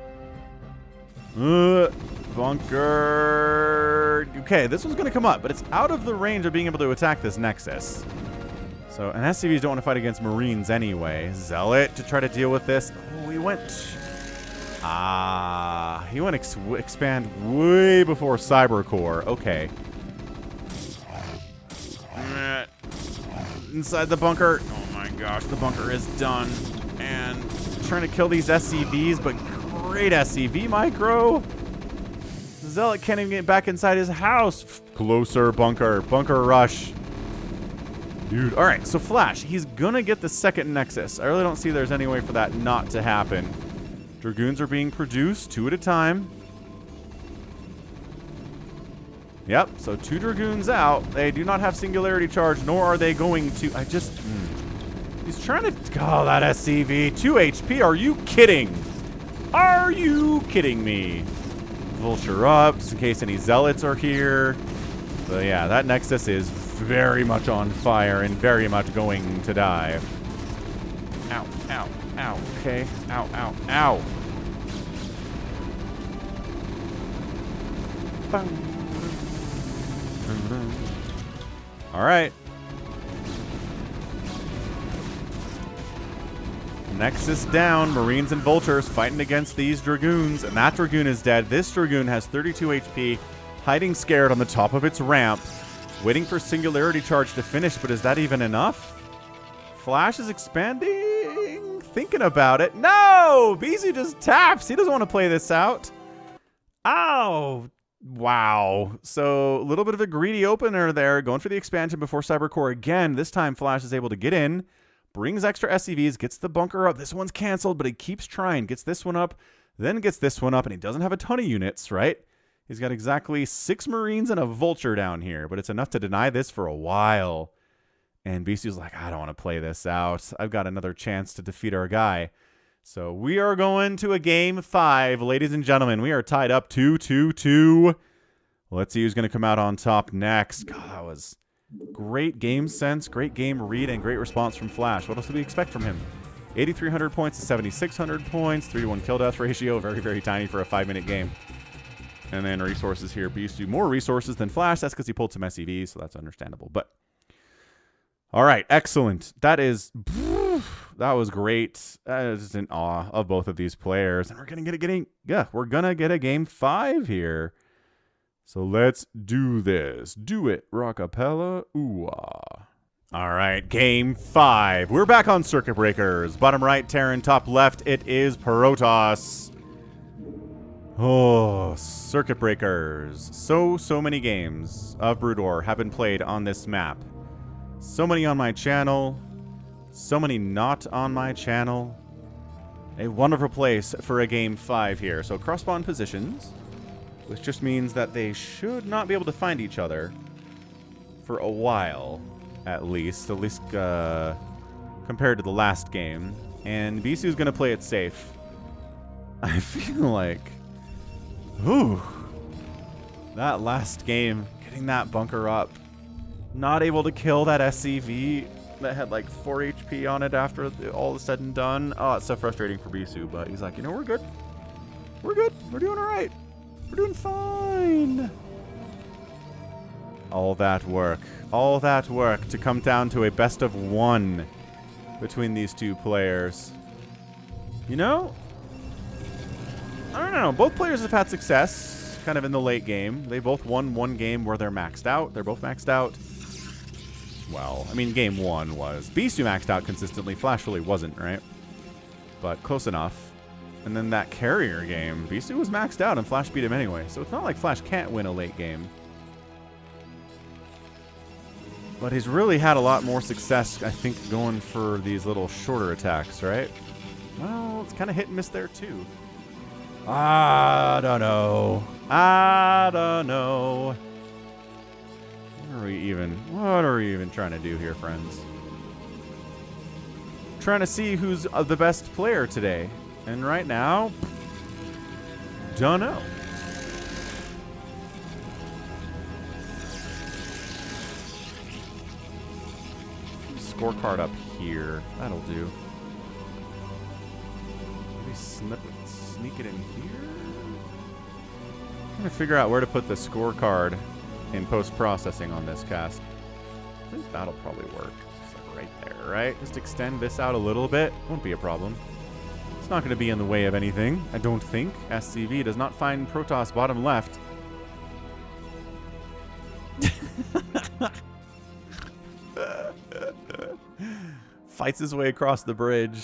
A: Bunker. Okay, this one's going to come up, but it's out of the range of being able to attack this Nexus. So, and SCVs don't want to fight against Marines anyway. Zealot to try to deal with this. Oh, he went... he went expand way before Cybercore. Okay. Inside the bunker. Oh my gosh, the bunker is done. And trying to kill these SCVs, but great SCV micro. Zealot can't even get back inside his house. Closer, bunker. Bunker rush. Dude, all right, so Flash, he's gonna get the second Nexus. I really don't see there's any way for that not to happen. Dragoons are being produced 2 at a time. Yep, so 2 Dragoons out. They do not have Singularity Charge, nor are they going to... He's trying to... Oh, that SCV. 2 HP. Are you kidding? Are you kidding me? Vulture up, just in case any Zealots are here. So yeah, that Nexus is very much on fire and very much going to die. Ow, ow, ow. Okay. Ow, ow, ow. All right. Nexus down. Marines and Vultures fighting against these Dragoons. And that Dragoon is dead. This Dragoon has 32 HP, hiding scared on the top of its ramp, waiting for Singularity Charge to finish. But is that even enough? Flash is expanding. Thinking about it. No! Bisu just taps. He doesn't want to play this out. Oh, wow. So a little bit of a greedy opener there. Going for the expansion before Cybercore again. This time Flash is able to get in. Brings extra SCVs. Gets the bunker up. This one's canceled, but he keeps trying. Gets this one up. Then gets this one up. And he doesn't have a ton of units, right? He's got exactly 6 Marines and a Vulture down here. But it's enough to deny this for a while. And Bisu's like, I don't want to play this out. I've got another chance to defeat our guy. So we are going to a game 5. Ladies and gentlemen, we are tied up 2-2-2. Let's see who's going to come out on top next. God, that was great game sense, great game read, and great response from Flash. What else do we expect from him? 8,300 points to 7,600 points. 3-to-1 kill death ratio. Very, very tiny for a 5-minute game. And then resources here. Bisu more resources than Flash. That's because he pulled some SEVs, so that's understandable. But all right, excellent. That was great. I was just in awe of both of these players, and we're gonna get a game 5 here. So let's do this. Do it, Rockapella. Ooh-ah. All right, game 5. We're back on Circuit Breakers. Bottom right, Terran. Top left, it is Protoss. Oh, Circuit Breakers. So many games of Brood War have been played on this map. So many on my channel. So many not on my channel. A wonderful place for a game 5 here. So cross-spawn positions, which just means that they should not be able to find each other for a while, at least compared to the last game. And Bisu's going to play it safe. I feel like, ooh, that last game, getting that bunker up, not able to kill that SCV that had like 4 HP on it after all is said and done. Oh, it's so frustrating for Bisu, but he's like, you know, we're good. We're good. We're doing all right. We're doing fine. All that work to come down to a best of 1 between these two players. You know, I don't know. Both players have had success kind of in the late game. They both won one game where they're maxed out. They're both maxed out. Well, I mean, game 1 was. Bisu maxed out consistently. Flash really wasn't, right? But close enough. And then that carrier game, Bisu was maxed out and Flash beat him anyway. So it's not like Flash can't win a late game. But he's really had a lot more success, I think, going for these little shorter attacks, right? Well, it's kind of hit and miss there, too. I don't know. What are we even trying to do here, friends? Trying to see who's the best player today. And right now, don't know. Scorecard up here. That'll do. Maybe sneak it in here? I'm trying to figure out where to put the scorecard in post-processing on this cast. I think that'll probably work. It's like right there, right? Just extend this out a little bit. Won't be a problem. It's not going to be in the way of anything, I don't think. SCV does not find Protoss bottom left. Fights his way across the bridge.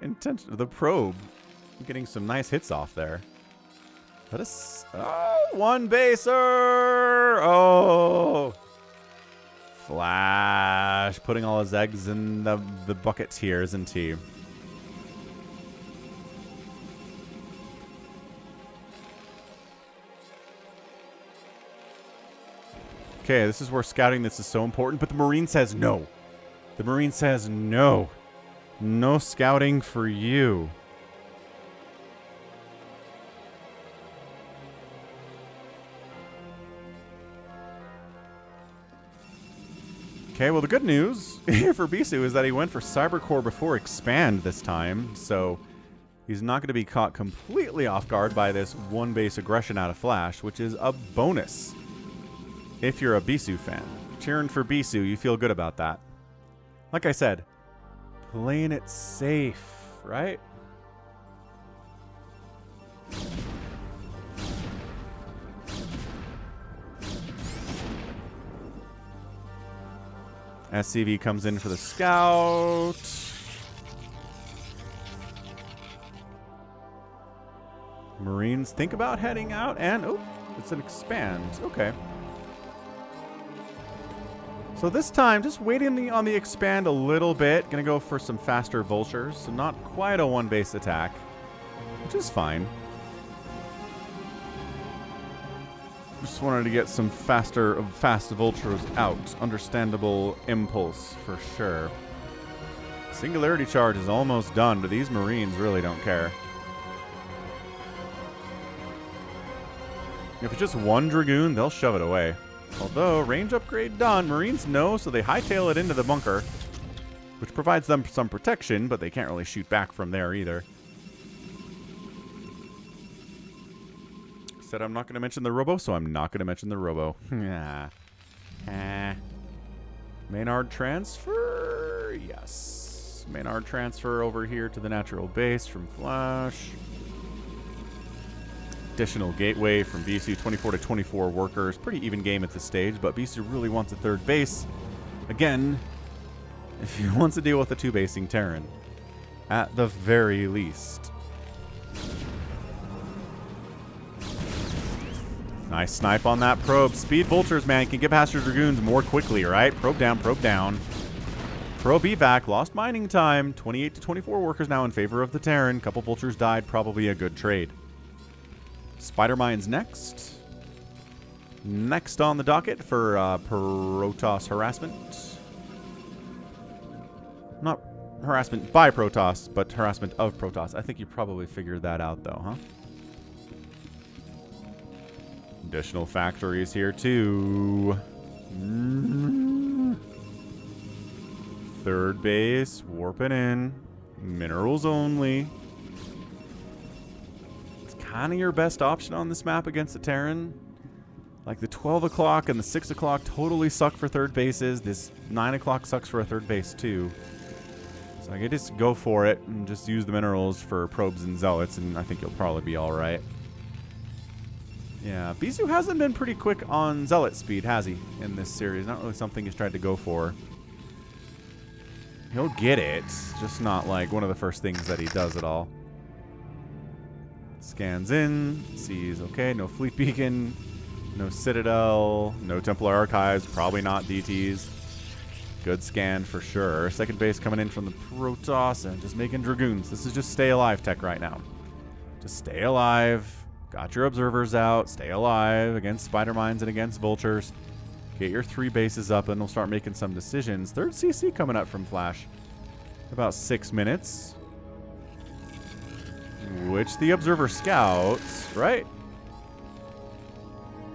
A: The probe. Getting some nice hits off there. Let us... Oh, one baser! Oh! Flash. Putting all his eggs in the bucket here, isn't he? Okay, this is where scouting this is so important, but the Marine says no. The Marine says no. No scouting for you. Okay, well, the good news here for Bisu is that he went for Cybercore before Expand this time, so he's not going to be caught completely off guard by this one base aggression out of Flash, which is a bonus if you're a Bisu fan. Cheering for Bisu, you feel good about that. Like I said, playing it safe, right? SCV comes in for the scout. Marines think about heading out, and oh, it's an expand. Okay. So this time, just waiting on the expand a little bit. Gonna go for some faster vultures, so not quite a one base attack, which is fine. Just wanted to get some fast vultures out. Understandable impulse for sure. Singularity charge is almost done, but these Marines really don't care. If it's just one Dragoon, they'll shove it away. Although, range upgrade done. Marines know, so they hightail it into the bunker. which provides them some protection, but they can't really shoot back from there either. Said I'm not going to mention the robo, so I'm not going to mention the robo. Maynard transfer? Yes. Maynard transfer over here to the natural base from Flash. Additional gateway from Bisu, 24 to 24 workers. Pretty even game at this stage, but Bisu really wants a third base. Again, if he wants to deal with a two-basing Terran, at the very least. Nice snipe on that probe. Speed vultures, man, can get past your dragoons more quickly, right? Probe down, probe down. Probe evac, lost mining time. 28 to 24 workers now in favor of the Terran. Couple vultures died, probably a good trade. Spider mines next. Next on the docket for Protoss harassment. Not harassment by Protoss, but harassment of Protoss. I think you probably figured that out, though, huh? Additional factories here, too. Third base, warping in. Minerals only. It's kind of your best option on this map against the Terran. Like the 12 o'clock and the 6 o'clock totally suck for third bases. This 9 o'clock sucks for a third base, too. So I could just go for it and just use the minerals for probes and zealots, and I think you'll probably be all right. Yeah, Bisu hasn't been pretty quick on zealot speed, has he, in this series? Not really something he's tried to go for. He'll get it, just not like one of the first things that he does at all. Scans in, sees, okay, no fleet beacon, no citadel, no Templar archives, probably not DTs. Good scan for sure. Second base coming in from the Protoss and just making dragoons. This is just stay alive tech right now. Just stay alive. Got your observers out. Stay alive against spider mines and against vultures. Get your 3 bases up and we'll start making some decisions. Third CC coming up from Flash. About 6 minutes. Which the observer scouts, right?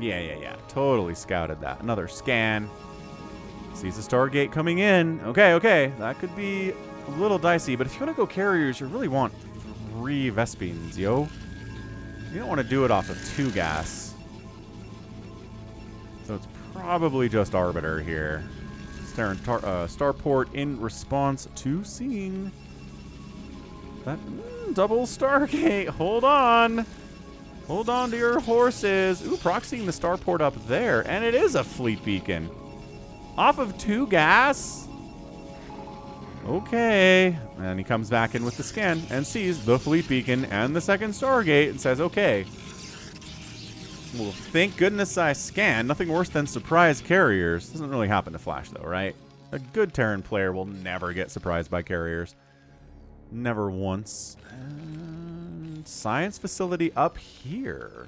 A: Yeah. Totally scouted that. Another scan. Sees the Stargate coming in. Okay. That could be a little dicey, but if you want to go carriers, you really want 3 Vespines, yo. You don't want to do it off of 2 gas. So it's probably just Arbiter here. Starport in response to seeing that double Stargate. Hold on. Hold on to your horses. Ooh, proxying the Starport up there. And it is a fleet beacon. Off of 2 gas? Okay. And he comes back in with the scan and sees the fleet beacon and the second Stargate and says, okay. Well, thank goodness I scanned. Nothing worse than surprise carriers. Doesn't really happen to Flash, though, right? A good Terran player will never get surprised by carriers. Never once. And science facility up here.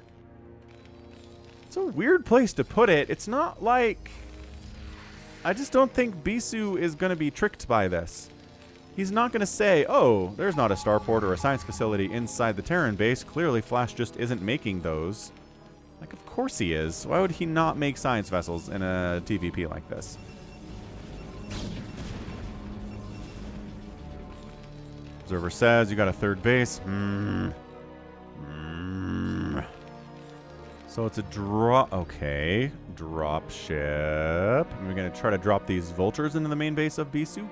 A: It's a weird place to put it. It's not like... I just don't think Bisu is going to be tricked by this. He's not going to say, oh, there's not a starport or a science facility inside the Terran base. Clearly, Flash just isn't making those. Like, of course he is. Why would he not make science vessels in a TVP like this? Observer says you got a third base. So it's a drop. Okay. Drop ship. We're going to try to drop these vultures into the main base of Bisu.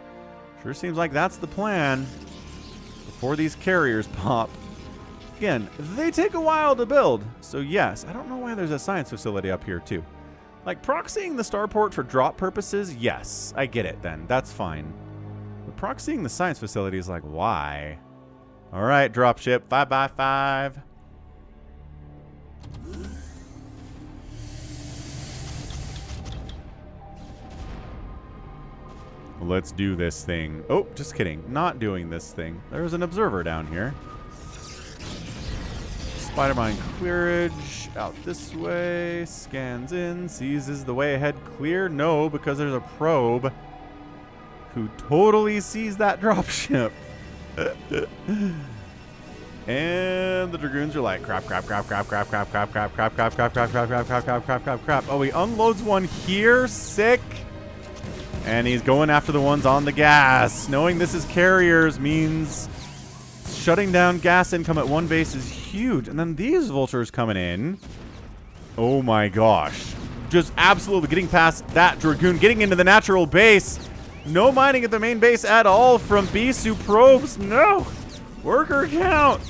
A: Sure seems like that's the plan. Before these carriers pop. Again, they take a while to build. So yes, I don't know why there's a science facility up here too. Like proxying the starport for drop purposes, yes. I get it then. That's fine. But proxying the science facility is like, why? Alright, dropship. 5x5. Let's do this thing. Oh, just kidding. Not doing this thing. There's an observer down here. Spider-Mine clearage. Out this way. Scans in. Seizes the way ahead clear. No, because there's a probe who totally sees that dropship. And the Dragoons are like, crap. Oh, he unloads one here. Sick. And he's going after the ones on the gas. Knowing this is carriers means shutting down gas income at one base is huge. And then these vultures coming in. Oh my gosh. Just absolutely getting past that Dragoon, getting into the natural base. No mining at the main base at all from Bisu probes. No. Worker count.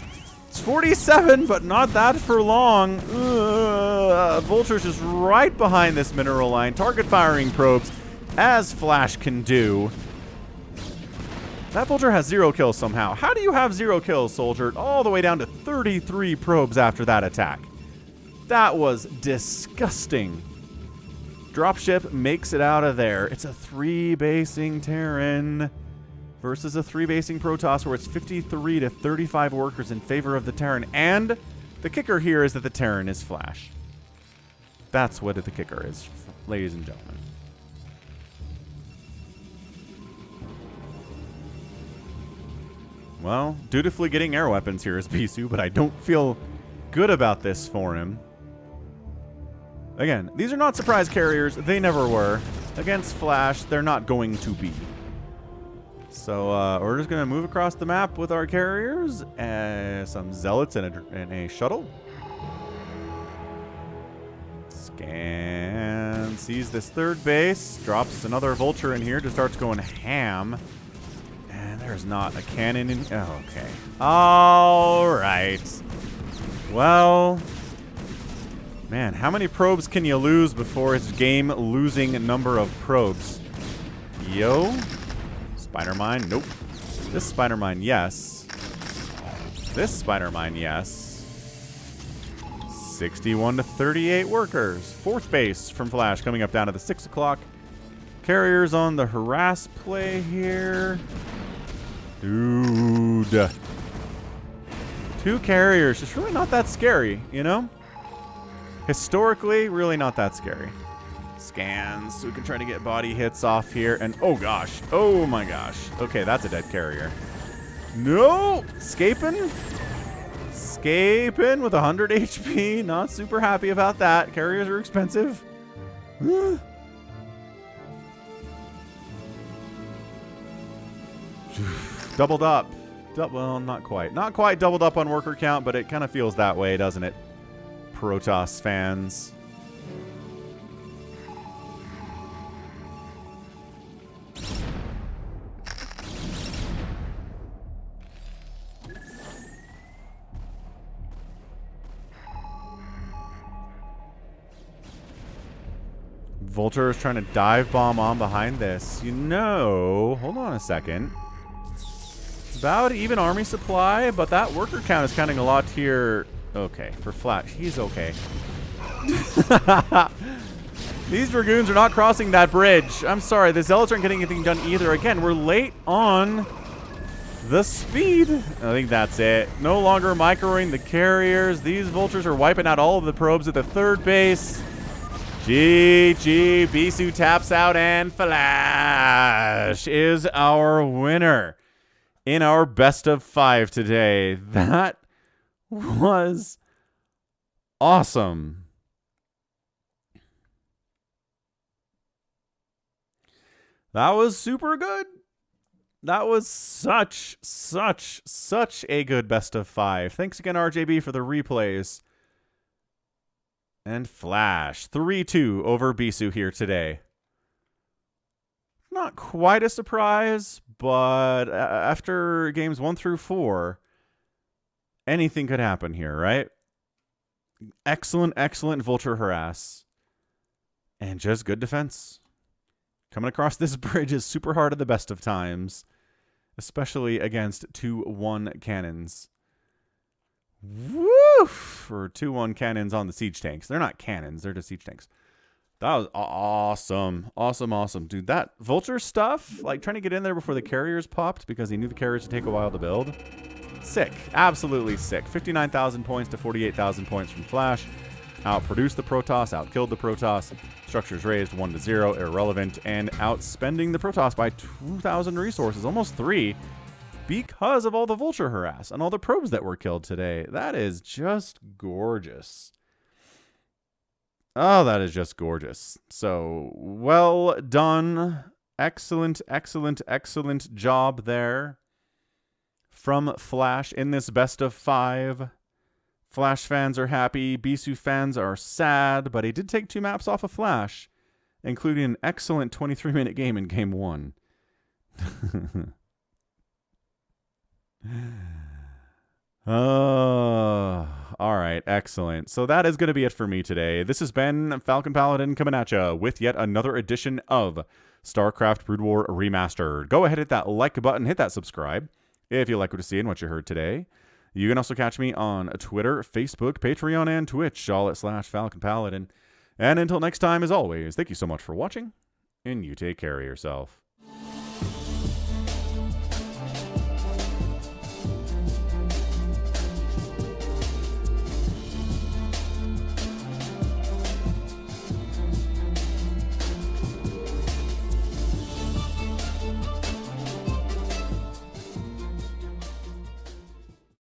A: It's 47, but not that for long. Vulture's just right behind this mineral line. Target firing probes, as Flash can do. That Vulture has 0 kills somehow. How do you have 0 kills, Soldier? All the way down to 33 probes after that attack. That was disgusting. Dropship makes it out of there. It's a 3-basing Terran versus a 3-basing Protoss where it's 53 to 35 workers in favor of the Terran. And the kicker here is that the Terran is Flash. That's what the kicker is, ladies and gentlemen. Well, dutifully getting air weapons here is Bisu, but I don't feel good about this for him. Again, these are not surprise carriers. They never were. Against Flash, they're not going to be. So we're just going to move across the map with our carriers. Some zealots and a shuttle. Scan. Sees this third base. Drops another vulture in here. Just starts going ham. And there's not a cannon in... Oh, okay. All right. Well... Man, how many probes can you lose before it's game-losing number of probes? Yo. Spider Mine, nope. This Spider Mine, yes. This Spider Mine, yes. 61 to 38 workers. Fourth base from Flash coming up down to the 6 o'clock. Carriers on the harass play here. Dude. 2 carriers. Just really not that scary, you know? Historically, really not that scary. Scans, so we can try to get body hits off here. And oh gosh, oh my gosh. Okay, that's a dead carrier. No! Escaping? Escaping with 100 HP. Not super happy about that. Carriers are expensive. Doubled up. Well, not quite. Not quite doubled up on worker count, but it kind of feels that way, doesn't it? Protoss fans. Vulture is trying to dive bomb on behind this. You know, hold on a second. About even army supply, but that worker count is counting a lot here. Okay, for Flash, he's okay. These Dragoons are not crossing that bridge. I'm sorry, the Zealots aren't getting anything done either. Again, we're late on the speed. I think that's it. No longer microing the carriers. These Vultures are wiping out all of the probes at the third base. GG, Bisu taps out, and Flash is our winner in our best of 5 today. That was awesome. That was super good. That was such a good best of 5. Thanks again, RJB, for the replays. And Flash, 3-2 over Bisu here today. Not quite a surprise, but after games 1 through 4, anything could happen here, right? Excellent Vulture harass. And just good defense. Coming across this bridge is super hard at the best of times, especially against 2-1 cannons. Woo! For 2-1 cannons on the siege tanks. They're not cannons, they're just siege tanks. That was awesome. Awesome. Dude, that Vulture stuff, like trying to get in there before the carriers popped because he knew the carriers would take a while to build. Sick. Absolutely sick. 59,000 points to 48,000 points from Flash. Outproduced the Protoss, outkilled the Protoss. Structures raised 1-0, irrelevant, and outspending the Protoss by 2,000 resources, almost 3, because of all the Vulture harass and all the probes that were killed today. That is just gorgeous. Oh, that is just gorgeous. So, well done. Excellent, excellent, excellent job there from Flash in this best of 5. Flash fans are happy. Bisu fans are sad, but he did take 2 maps off of Flash, including an excellent 23-minute game in Game 1. All right, excellent. So that is going to be it for me today. This has been Falcon Paladin coming at you with yet another edition of StarCraft Brood War Remastered. Go ahead, hit that like button, hit that subscribe if you like what you see and what you heard today. You can also catch me on Twitter, Facebook, Patreon, and Twitch, all at /Falcon Paladin. And until next time, as always, thank you so much for watching, and you take care of yourself.